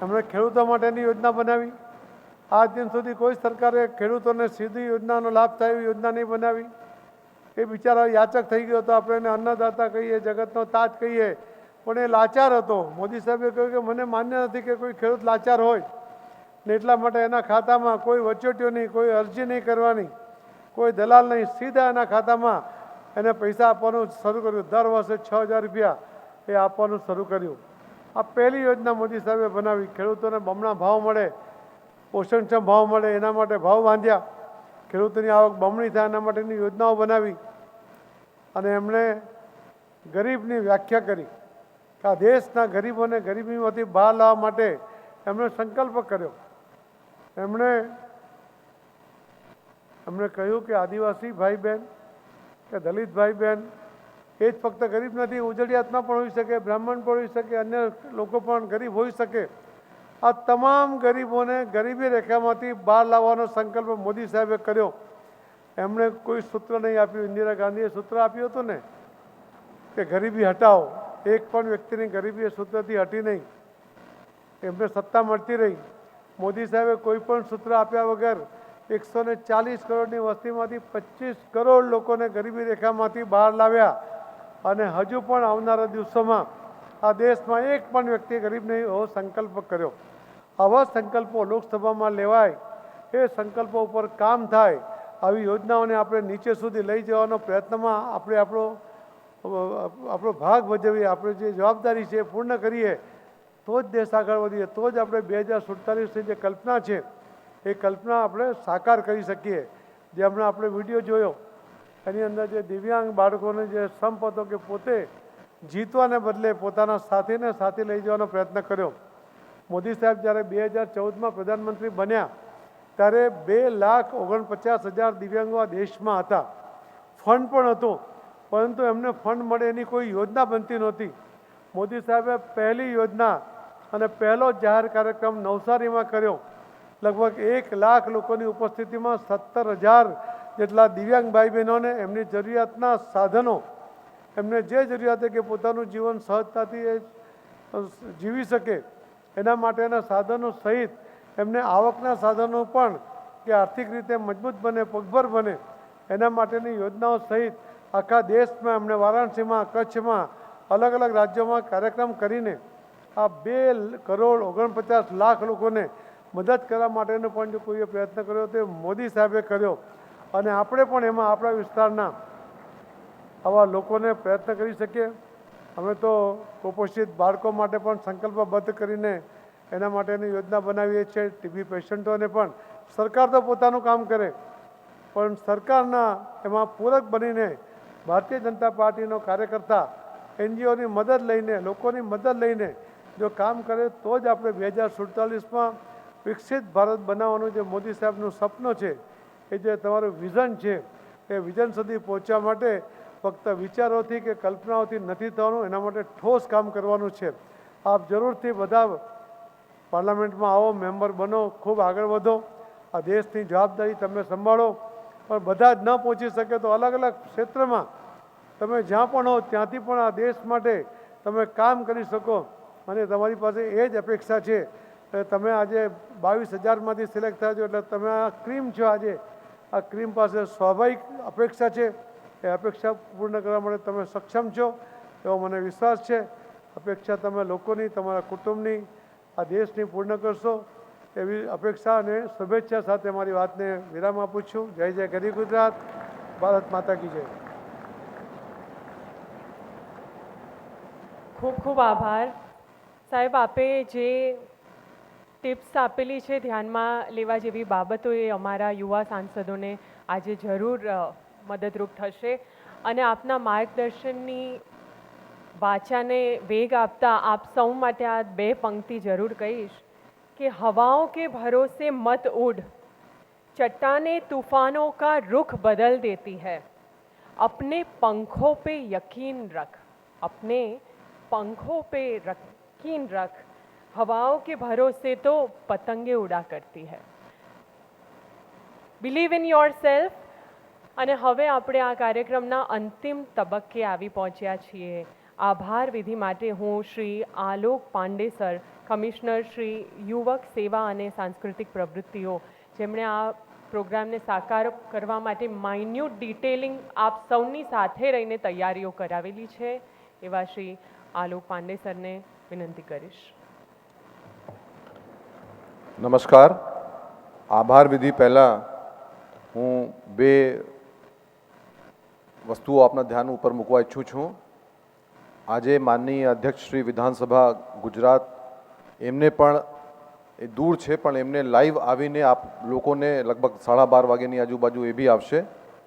S13: એમણે ખેડૂતો માટેની યોજના બનાવી. આજ દિન સુધી કોઈ સરકારે ખેડૂતોને સીધી યોજનાનો લાભ થાય એવી યોજના નહીં બનાવી. એ બિચારા યાચક થઈ ગયો હતો. આપણે એને અન્નદાતા કહીએ, જગતનો તાજ કહીએ, પણ એ લાચાર હતો. મોદી સાહેબે કહ્યું કે મને માન્ય નથી કે કોઈ ખેડૂત લાચાર હોય ને એટલા માટે એના ખાતામાં કોઈ વચોટીઓ નહીં, કોઈ અરજી નહીં કરવાની, કોઈ દલાલ નહીં, સીધા એના ખાતામાં એને પૈસા આપવાનું શરૂ કર્યું. દર વર્ષે 6,000 રૂપિયા એ આપવાનું શરૂ કર્યું. આ પહેલી યોજના મોદી સાહેબે બનાવી. ખેડૂતોને બમણા ભાવ મળે, પોષણક્ષમ ભાવ મળે એના માટે ભાવ બાંધ્યા. ખેડૂતોની આવક બમણી થાય એના માટેની યોજનાઓ બનાવી. અને એમણે ગરીબની વ્યાખ્યા કરી કે આ દેશના ગરીબોને ગરીબીમાંથી બહાર લાવવા માટે એમણે સંકલ્પ કર્યો. એમણે કહ્યું કે આદિવાસી ભાઈ બહેન કે દલિત ભાઈ બહેન એ જ ફક્ત ગરીબ નથી, ઉજળિયાતમાં પણ હોઈ શકે, બ્રાહ્મણ પણ હોઈ શકે, અન્ય લોકો પણ ગરીબ હોઈ શકે. આ તમામ ગરીબોને ગરીબી રેખામાંથી બહાર લાવવાનો સંકલ્પ મોદી સાહેબે કર્યો. એમણે કોઈ સૂત્ર નહીં આપ્યું. ઇન્દિરા ગાંધીએ સૂત્ર આપ્યું હતું ને કે ગરીબી હટાવો. એક પણ વ્યક્તિની ગરીબી એ સૂત્રથી હટી નહીં. એમને સત્તા મળતી રહી. મોદી સાહેબે કોઈ પણ સૂત્ર આપ્યા વગર 140 કરોડની વસ્તીમાંથી 25 કરોડ લોકોને ગરીબી રેખામાંથી બહાર લાવ્યા. અને હજુ પણ આવનારા દિવસોમાં આ દેશમાં એક પણ વ્યક્તિ ગરીબ નહીં એવો સંકલ્પ કર્યો. આવા સંકલ્પો લોકસભામાં લેવાય, એ સંકલ્પો ઉપર કામ થાય, આવી યોજનાઓને આપણે નીચે સુધી લઈ જવાનો પ્રયત્નમાં આપણે આપણો ભાગ ભજવીએ, આપણે જે જવાબદારી છે એ પૂર્ણ કરીએ તો જ દેશ આગળ વધીએ, તો જ આપણે 2047ની જે કલ્પના છે એ કલ્પના આપણે સાકાર કરી શકીએ. જે હમણાં આપણે વિડીયો જોયો એની અંદર જે દિવ્યાંગ બાળકોને જે સંપ હતો કે પોતે જીતવાને બદલે પોતાના સાથીને સાથે લઈ જવાનો પ્રયત્ન કર્યો. મોદી સાહેબ જ્યારે 2014માં પ્રધાનમંત્રી બન્યા ત્યારે 2,49,000 દિવ્યાંગો આ દેશમાં હતા. ફંડ પણ હતો, પરંતુ એમને ફંડ મળે એની કોઈ યોજના બનતી નહોતી. મોદી સાહેબે પહેલી યોજના અને પહેલો જાહેર કાર્યક્રમ નવસારીમાં કર્યો. લગભગ 1 લાખ લોકોની ઉપસ્થિતિમાં 17,000 જેટલા દિવ્યાંગ ભાઈ બહેનોને એમની જરૂરિયાતના સાધનો, એમને જે જરૂરિયાત છે કે પોતાનું જીવન સહજતાથી એ જીવી શકે એના માટેના સાધનો સહિત એમને આવકના સાધનો પણ કે આર્થિક રીતે મજબૂત બને, પગભર બને એના માટેની યોજનાઓ સહિત આખા દેશમાં એમણે વારાણસીમાં, કચ્છમાં, અલગ અલગ રાજ્યોમાં કાર્યક્રમ કરીને આ 2,49,00,000 લોકોને મદદ કરવા માટેનો પણ જો કોઈએ પ્રયત્ન કર્યો તો મોદી સાહેબે કર્યો. અને આપણે પણ એમાં આપણા વિસ્તારના આવા લોકોને પ્રયત્ન કરી શકીએ. અમે તો કુપોષિત બાળકો માટે પણ સંકલ્પબદ્ધ કરીને એના માટેની યોજના બનાવીએ છીએ. ટીબી પેશન્ટોને પણ સરકાર તો પોતાનું કામ કરે, પણ સરકારના એમાં પૂરક બનીને ભારતીય જનતા પાર્ટીનો કાર્યકર્તા એનજીઓની મદદ લઈને, લોકોની મદદ લઈને જો કામ કરે તો જ આપણે 2047માં વિકસિત ભારત બનાવવાનું જે મોદી સાહેબનું સપનું છે, એ જે તમારું વિઝન છે, એ વિઝન સુધી પહોંચવા માટે ફક્ત વિચારોથી કે કલ્પનાઓથી નથી થવાનું, એના માટે ઠોસ કામ કરવાનું છે. આપ જરૂરથી બધા પાર્લામેન્ટમાં આવો, મેમ્બર બનો, ખૂબ આગળ વધો. આ દેશની જવાબદારી તમે સંભાળો. પણ બધા જ ન પહોંચી શકે તો અલગ અલગ ક્ષેત્રમાં તમે જ્યાં પણ હો ત્યાંથી પણ આ દેશ માટે તમે કામ કરી શકો. અને તમારી પાસે એ જ અપેક્ષા છે. તમે આજે 22,000માંથી સિલેક્ટ થયા છો એટલે તમે આ ક્રીમ છો. આજે આ ક્રીમ પાસે સ્વાભાવિક અપેક્ષા છે. એ અપેક્ષા પૂર્ણ કરવા માટે તમે સક્ષમ છો એવો મને વિશ્વાસ છે. અપેક્ષા તમે લોકોની, તમારા કુટુંબની, આ દેશની પૂર્ણ કરશો એવી અપેક્ષા અને શુભેચ્છા સાથે મારી વાતને વિરામ આપું છું. જય જય ગરી ગુજરાત, ભારત માતા કી જય.
S1: ખૂબ ખૂબ આભાર સાહેબ. આપે જે ટિપ્સ આપેલી છે ધ્યાનમાં લેવા જેવી બાબતો એ અમારા યુવા સાંસદોને આજે જરૂર મદદરૂપ થશે. અને આપના માર્ગદર્શનની વાચાને વેગ આપતા આપ સૌ માટે આ 2 પંક્તિ જરૂર કહીશ कि हवाओं के भरोसे मत उड़, चट्टाने तूफानों का रुख बदल देती है, अपने पंखों पे यकीन रख, अपने पंखों पे यकीन रख, हवाओं के भरोसे तो पतंगे उड़ा करती है. Believe in your self. અને હવે આપણે આ કાર્યક્રમના અંતિમ તબક્કે આવી પહોંચ્યા છીએ. આભાર વિધિ માટે હું શ્રી આલોક પાંડે સર, કમિશનર શ્રી યુવક સેવા અને સાંસ્કૃતિક પ્રવૃત્તિઓ, જેમણે આ પ્રોગ્રામને સાકાર કરવા માટે માઇન્યુટ ડિટેલિંગ આપ સૌની સાથે રહીને તૈયારીઓ કરાવેલી છે, એવા શ્રી આલોક પાંડે સરને વિનંતી કરીશ.
S11: નમસ્કાર. આભાર વિધિ પહેલાં હું 2 વસ્તુઓ આપના ધ્યાન ઉપર મૂકવા ઈચ્છું છું. આજે માનનીય અધ્યક્ષ શ્રી વિધાનસભા ગુજરાત એમને પણ એ દૂર છે, પણ એમને લાઈવ આવીને આપ લોકોને લગભગ 12:30 વાગ્યાની આજુબાજુ એ બી આવશે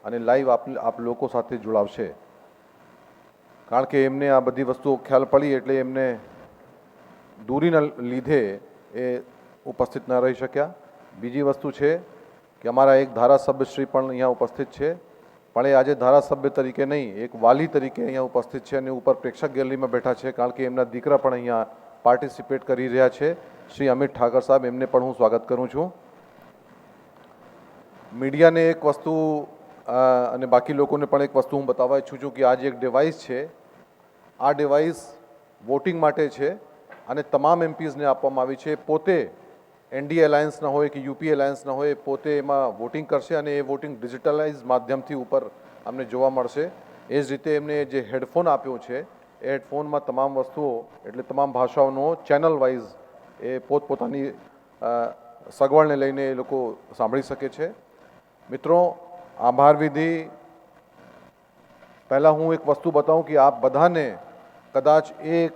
S11: અને લાઈવ આપ લોકો સાથે જોડાવશે. કારણ કે એમને આ બધી વસ્તુઓ ખ્યાલ પડી એટલે એમને દૂરીના લીધે એ ઉપસ્થિત ન રહી શક્યા. બીજી વસ્તુ છે કે અમારા એક ધારાસભ્યશ્રી પણ અહીંયા ઉપસ્થિત છે, પણ એ આજે ધારાસભ્ય તરીકે નહીં, એક વાલી તરીકે અહીંયા ઉપસ્થિત છે અને ઉપર પ્રેક્ષક ગેલેરીમાં બેઠા છે, કારણ કે એમના દીકરા પણ અહીંયા પાર્ટિસિપેટ કરી રહ્યા છે. શ્રી અમિત ઠાકર સાહેબ, એમને પણ હું સ્વાગત કરું છું. મીડિયાને એક વસ્તુ અને બાકી લોકોને પણ એક વસ્તુ હું બતાવવા ઈચ્છું છું કે આ જે એક ડિવાઇસ છે, આ ડિવાઇસ વોટિંગ માટે છે અને તમામ એમપીઝને આપવામાં આવી છે. પોતે એનડીએ એલાયન્સના હોય કે યુપી એલાયન્સના હોય, પોતે એમાં વોટિંગ કરશે અને એ વોટિંગ ડિજિટલાઇઝ માધ્યમથી ઉપર અમને જોવા મળશે. એ જ રીતે એમને જે હેડફોન આપ્યો છે, એ હેડફોનમાં તમામ વસ્તુઓ એટલે તમામ ભાષાઓનો ચેનલ વાઇઝ એ પોતપોતાની સગવડને લઈને એ લોકો સાંભળી શકે છે. મિત્રો, આભાર વિધિ પહેલાં હું એક વસ્તુ બતાવું કે આપ બધાને કદાચ એક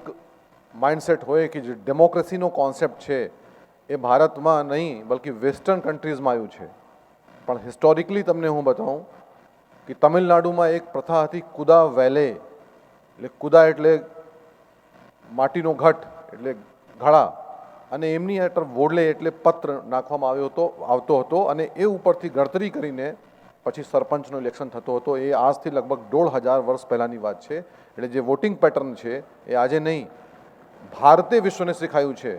S14: માઇન્ડસેટ હોય કે જે ડેમોક્રેસીનો કોન્સેપ્ટ છે એ ભારતમાં નહીં બલ્કि વેસ્ટર્ન કન્ટ્રીઝમાં આવ્યું છે. પણ હિસ્ટોરિકલી તમને હું બતાવું કે તમિલનાડુમાં એક પ્રથા હતી કુદા વેલે, એટલે કુદા એટલે માટીનો ઘટ એટલે ઘડા, અને એમની હેઠળ વોડલે એટલે પત્ર નાખવામાં આવતો હતો અને એ ઉપરથી ગણતરી કરીને પછી સરપંચનું ઇલેક્શન થતો હતો. એ આજથી લગભગ 1500 વર્ષ પહેલાંની વાત છે. એટલે જે વોટિંગ પેટર્ન છે એ આજે નહીં, ભારતે વિશ્વને શીખાયું છે,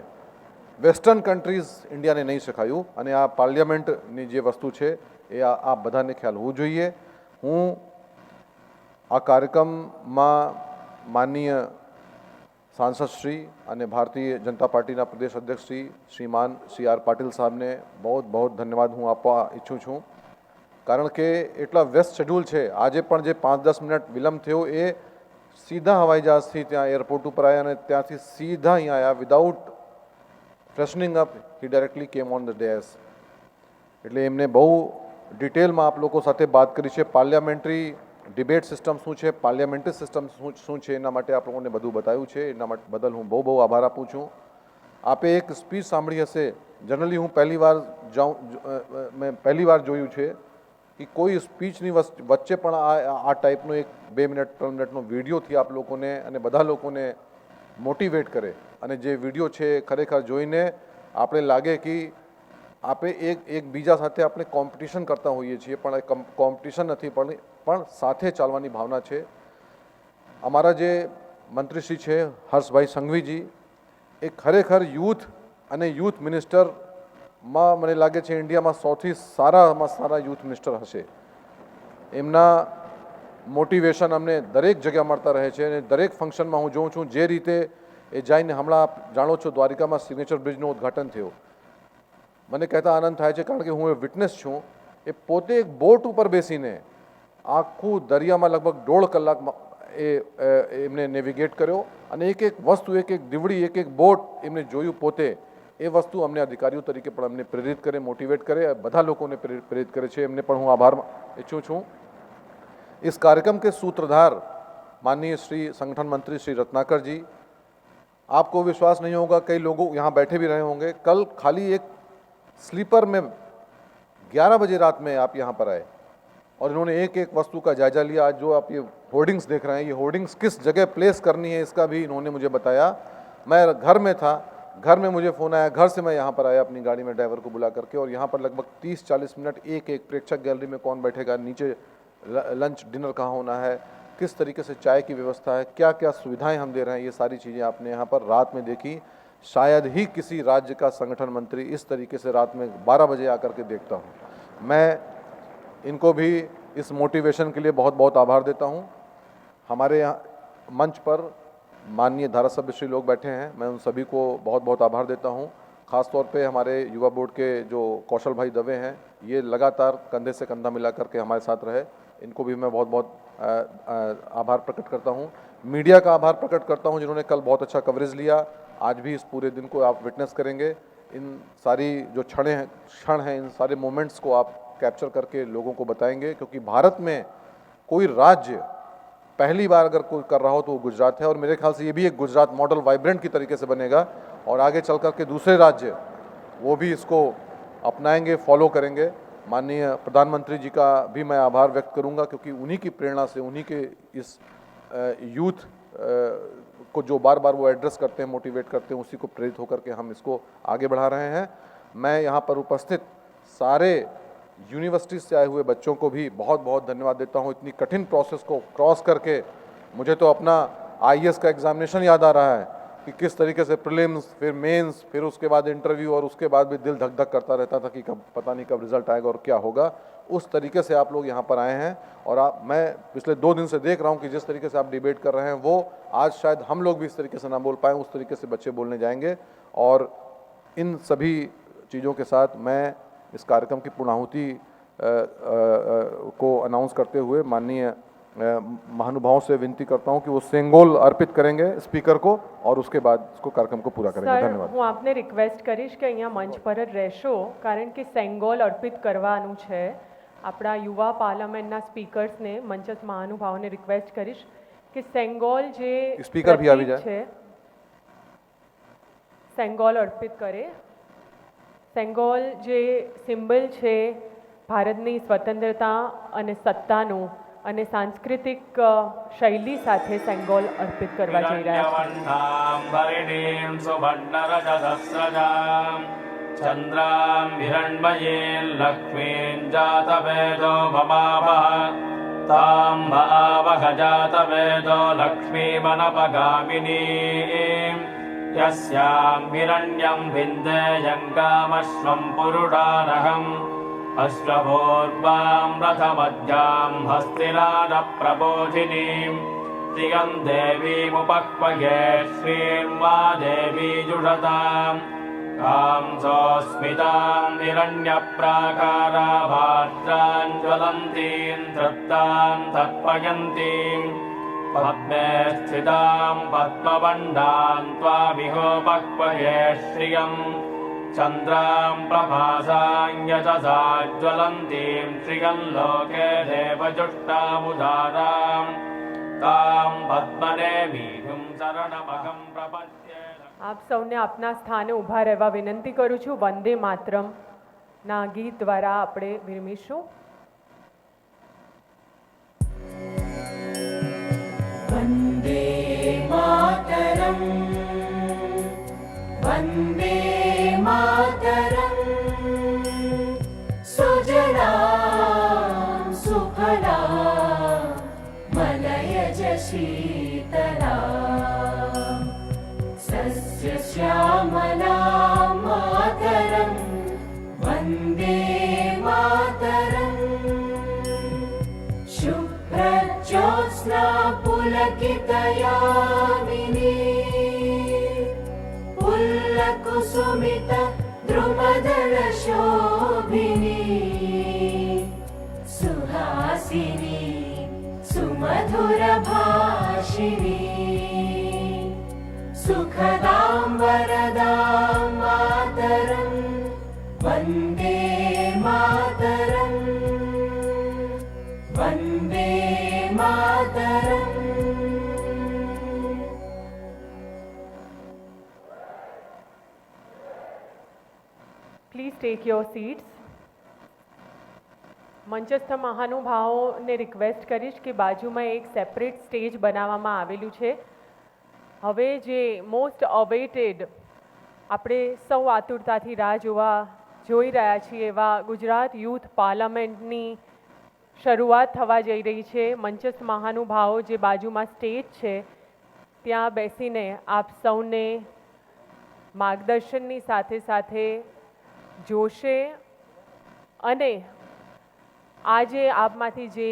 S14: વેસ્ટર્ન કન્ટ્રીઝ ઇન્ડિયાને નહીં શીખાયું. અને આ પાર્લિયામેન્ટની જે વસ્તુ છે એ આ બધાને ખ્યાલ હોવું જોઈએ. હું આ કાર્યક્રમમાં માનનીય સાંસદશ્રી અને ભારતીય જનતા પાર્ટીના પ્રદેશ અધ્યક્ષશ્રી શ્રીમાન CR પાટીલ સાહેબને બહુ ધન્યવાદ હું આપવા ઈચ્છું છું. કારણ કે એટલા વ્યસ્ત શેડ્યુલ છે. આજે પણ જે 5-10 મિનિટ વિલંબ થયો એ સીધા હવાઈ જહાજથી ત્યાં એરપોર્ટ ઉપર આવ્યા અને ત્યાંથી સીધા અહીંયા આવ્યા વિધાઉટ ફ્રેશનિંગ અપ. હી ડાયરેક્ટલી કેમ ઓન ધ ડેસ. એટલે એમને બહુ ડિટેલમાં આપ લોકો સાથે વાત કરી છે. પાર્લિયામેન્ટરી ડિબેટ સિસ્ટમ શું છે, પાર્લિયામેન્ટરી સિસ્ટમ શું છે, એના માટે આપ લોકોને બધું બતાવ્યું છે. એના માટે બદલ હું બહુ આભાર આપું છું. આપે એક સ્પીચ સાંભળી હશે. જનરલી હું પહેલી વાર જોયું છે કે કોઈ સ્પીચની વચ્ચે પણ આ ટાઈપનો એક 2 મિનિટ 3 મિનિટનો વિડીયોથી આપ લોકોને અને બધા લોકોને મોટિવેટ કરે. અને જે વિડીયો છે ખરેખર જોઈને આપણે લાગે કે આપણે એકબીજા સાથે આપણે કોમ્પિટિશન કરતા હોઈએ છીએ, પણ એ કોમ્પિટિશન નથી, પણ સાથે ચાલવાની ભાવના છે. અમારા જે મંત્રીશ્રી છે હર્ષભાઈ સંઘવીજી એ ખરેખર યુથ અને યુથ મિનિસ્ટરમાં મને લાગે છે ઇન્ડિયામાં સૌથી સારામાં સારા યુથ મિનિસ્ટર હશે. એમના મોટિવેશન અમને દરેક જગ્યા મળતા રહે છે અને દરેક ફંક્શનમાં હું જોઉં છું જે રીતે એ જઈને હમણાં આપ જાણો છો દ્વારિકામાં સિગ્નેચર બ્રિજનું ઉદ્ઘાટન થયું. મને કહેતા આનંદ થાય છે કારણ કે હું એ વિટનેસ છું. એ પોતે એક બોટ ઉપર બેસીને આખું દરિયામાં લગભગ 1.5 કલાકમાં એમને નેવિગેટ કર્યો અને એક વસ્તુ એક દીવડી એક બોટ એમને જોયું પોતે. એ વસ્તુ અમને અધિકારીઓ તરીકે પણ અમને પ્રેરિત કરે, મોટિવેટ કરે, બધા લોકોને પ્રેરિત કરે છે. એમને પણ હું આભાર ઈચ્છું છું. इस कार्यक्रम के सूत्रधार माननीय श्री संगठन मंत्री श्री रत्नाकर जी, आपको विश्वास नहीं होगा, कई लोग यहाँ बैठे भी रहे होंगे, कल खाली एक स्लीपर में 11 बजे रात में आप यहाँ पर आए और इन्होंने एक वस्तु का जायजा लिया. आज जो आप ये होर्डिंग्स देख रहे हैं, ये होर्डिंग्स किस जगह प्लेस करनी है इसका भी इन्होंने मुझे बताया. मैं घर में था, घर में मुझे फ़ोन आया, घर से मैं यहाँ पर आया अपनी गाड़ी में ड्राइवर को बुला करके. और यहाँ पर लगभग 30-40 मिनट एक प्रेक्षक गैलरी में कौन बैठेगा, नीचे लंच डिनर कहाँ होना है, किस तरीके से चाय की व्यवस्था है, क्या क्या सुविधाएं हम दे रहे हैं, ये सारी चीज़ें आपने यहाँ पर रात में देखी. शायद ही किसी राज्य का संगठन मंत्री इस तरीके से रात में 12 बजे आकर के देखता हूँ. मैं इनको भी इस मोटिवेशन के लिए बहुत आभार देता हूँ. हमारे यहाँ मंच पर माननीय धारासभ्य श्री लोग बैठे हैं, मैं उन सभी को बहुत आभार देता हूँ. ख़ास तौर पे हमारे युवा बोर्ड के जो कौशल भाई दवे हैं, ये लगातार कंधे से कंधा मिला करके हमारे साथ रहे. इनको भी मैं बहुत आभार प्रकट करता हूँ. मीडिया का आभार प्रकट करता हूँ जिन्होंने कल बहुत अच्छा कवरेज लिया. आज भी इस पूरे दिन को आप विटनेस करेंगे. इन सारी जो क्षण हैं, इन सारे मोमेंट्स को आप कैप्चर करके लोगों को बताएंगे, क्योंकि भारत में कोई राज्य पहली बार अगर कोई कर रहा हो तो वो गुजरात है. और मेरे ख्याल से ये भी एक गुजरात मॉडल वाइब्रेंट की तरीके से बनेगा और आगे चल कर के दूसरे राज्य वो भी इसको अपनाएंगे, फॉलो करेंगे. माननीय प्रधानमंत्री जी का भी मैं आभार व्यक्त करूंगा, क्योंकि उन्हीं की प्रेरणा से, उन्हीं के इस यूथ को जो बार वो एड्रेस करते हैं, मोटिवेट करते हैं, उसी को प्रेरित होकर के हम इसको आगे बढ़ा रहे हैं. मैं यहाँ पर उपस्थित सारे यूनिवर्सिटी से आए हुए बच्चों को भी बहुत धन्यवाद देता हूँ. इतनी कठिन प्रोसेस को क्रॉस करके मुझे तो अपना IAS का एग्जामिनेशन याद आ रहा है कि किस तरीके से प्रीलिम्स, फिर मेंस, फिर उसके बाद इंटरव्यू, और उसके बाद भी दिल धक धक करता रहता था कि कब पता नहीं कब रिजल्ट आएगा और क्या होगा. उस तरीके से आप लोग यहाँ पर आए हैं और मैं पिछले 2 दिन से देख रहा हूँ कि जिस तरीके से आप डिबेट कर रहे हैं वो आज शायद हम लोग भी इस तरीके से ना बोल पाएँ, उस तरीके से बच्चे बोलने जाएंगे. और इन सभी चीज़ों के साथ मैं इस कार्यक्रम की पूर्णाहुति को अनाउंस करते हुए माननीय महानुभावों से विनती करता हूं कि वो सेंगोल अर्पित करेंगे स्पीकर को और उसके बाद इसको कार्यक्रम को पूरा करेंगे. धन्यवाद.
S1: હું આપને રિક્વેસ્ટ કરીશ કે અહીંયા મંચ પર જ રહેશો, કારણ કે સેંગોલ અર્પિત કરવાનું છે. આપણા યુવા પાર્લામેન્ટના સ્પીકર્સને, મંચસ્થ મહાનુભાવોને રિક્વેસ્ટ કરીશ કે સેંગોલ જે
S14: સ્પીકર ભી આવી જાય
S1: છે સેંગોલ અર્પિત કરે. સેંગોલ જે સિમ્બલ છે ભારતની સ્વતંત્રતા અને સત્તાનું અને સાંસ્કૃતિક શૈલી સાથે સેંગોલ અર્પિત કરવા જઈ રહ્યા છે.
S15: चन्द्रां हिरण्मयीं लक्ष्मीं जातवेदो ममावः तां भावः जातवेदो लक्ष्मीमनपगामिनीं यस्यां हिरण्यं विन्देयं कामश्वं पुरुषानहम् अश्वपूर्वां रथमध्यां हस्तिनादप्रबोधिनीं श्रियं देवीमुपक्वये श्रीं वा देवी जुषताम् कांसोऽस्मितां हिरण्यप्राकाराभाद्रां ज्वलन्तीं तृप्तां तत्पयन्तीं पद्मे स्थितां पद्मवण्डां त्वामिहोपक्वये श्रियं चन्द्रां प्रभासां यशसा ज्वलन्तीं श्रियं लोके देवजुष्टामुदारां तां पद्मनेमीं शरणमहं प्रपद्ये.
S1: આપ સૌને આપના સ્થાને ઊભા રહેવા વિનંતી કરું છું. વંદે માતરમ ના ગીત દ્વારા આપણે વિરમીશું.
S2: વંદે માતરમ વંદે માતરમ સુજલાં સુફલાં મલયજ શીતલાં श्यामलां मातरं वन्दे मातरं शुभ्रज्योत्स्ना पुलकितयामिनी पुल्लकुसुमित द्रुमदलशोभिनी सुहासिनी सुमधुरभाषिणी सुखदां वरदां मातरं वन्दे मातरं वन्दे मातरम्.
S1: Please take your seats. મંચસ્થ મહાનુભાવોને રિક્વેસ્ટ કરીશ કે બાજુમાં એક સેપરેટ સ્ટેજ બનાવવામાં આવેલું છે. હવે જે મોસ્ટ અવેઇટેડ આપણે સૌ આતુરતાથી રાહ જોઈ રહ્યા છીએ એવા ગુજરાત યુથ પાર્લામેન્ટની શરૂઆત થવા જઈ રહી છે. મંચસ્થ મહાનુભાવો જે બાજુમાં સ્ટેજ છે ત્યાં બેસીને આપ સૌને માર્ગદર્શનની સાથે સાથે જોશે અને આજે આપમાંથી જે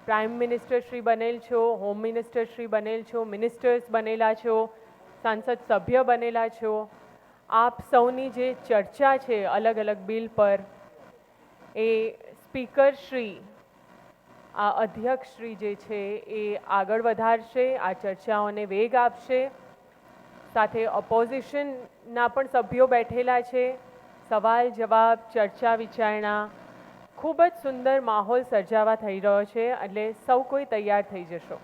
S1: પ્રાઇમ મિનિસ્ટર શ્રી બનેલ છો, હોમ મિનિસ્ટર શ્રી બનેલ છો, મિનિસ્ટર્સ બનેલા છો, સાંસદ સભ્ય બનેલા છો, આપ સૌની જે ચર્ચા છે અલગ અલગ બિલ પર એ સ્પીકર શ્રી આ અધ્યક્ષ શ્રી જે છે એ આગળ વધારશે, આ ચર્ચાઓને વેગ આપશે. સાથે ઓપોઝિશનના પણ સભ્યો બેઠેલા છે. સવાલ જવાબ, ચર્ચા વિચારણા, ખૂબ જ સુંદર માહોલ સર્જાવા થઈ રહ્યો છે. એટલે સૌ કોઈ તૈયાર થઈ જશો.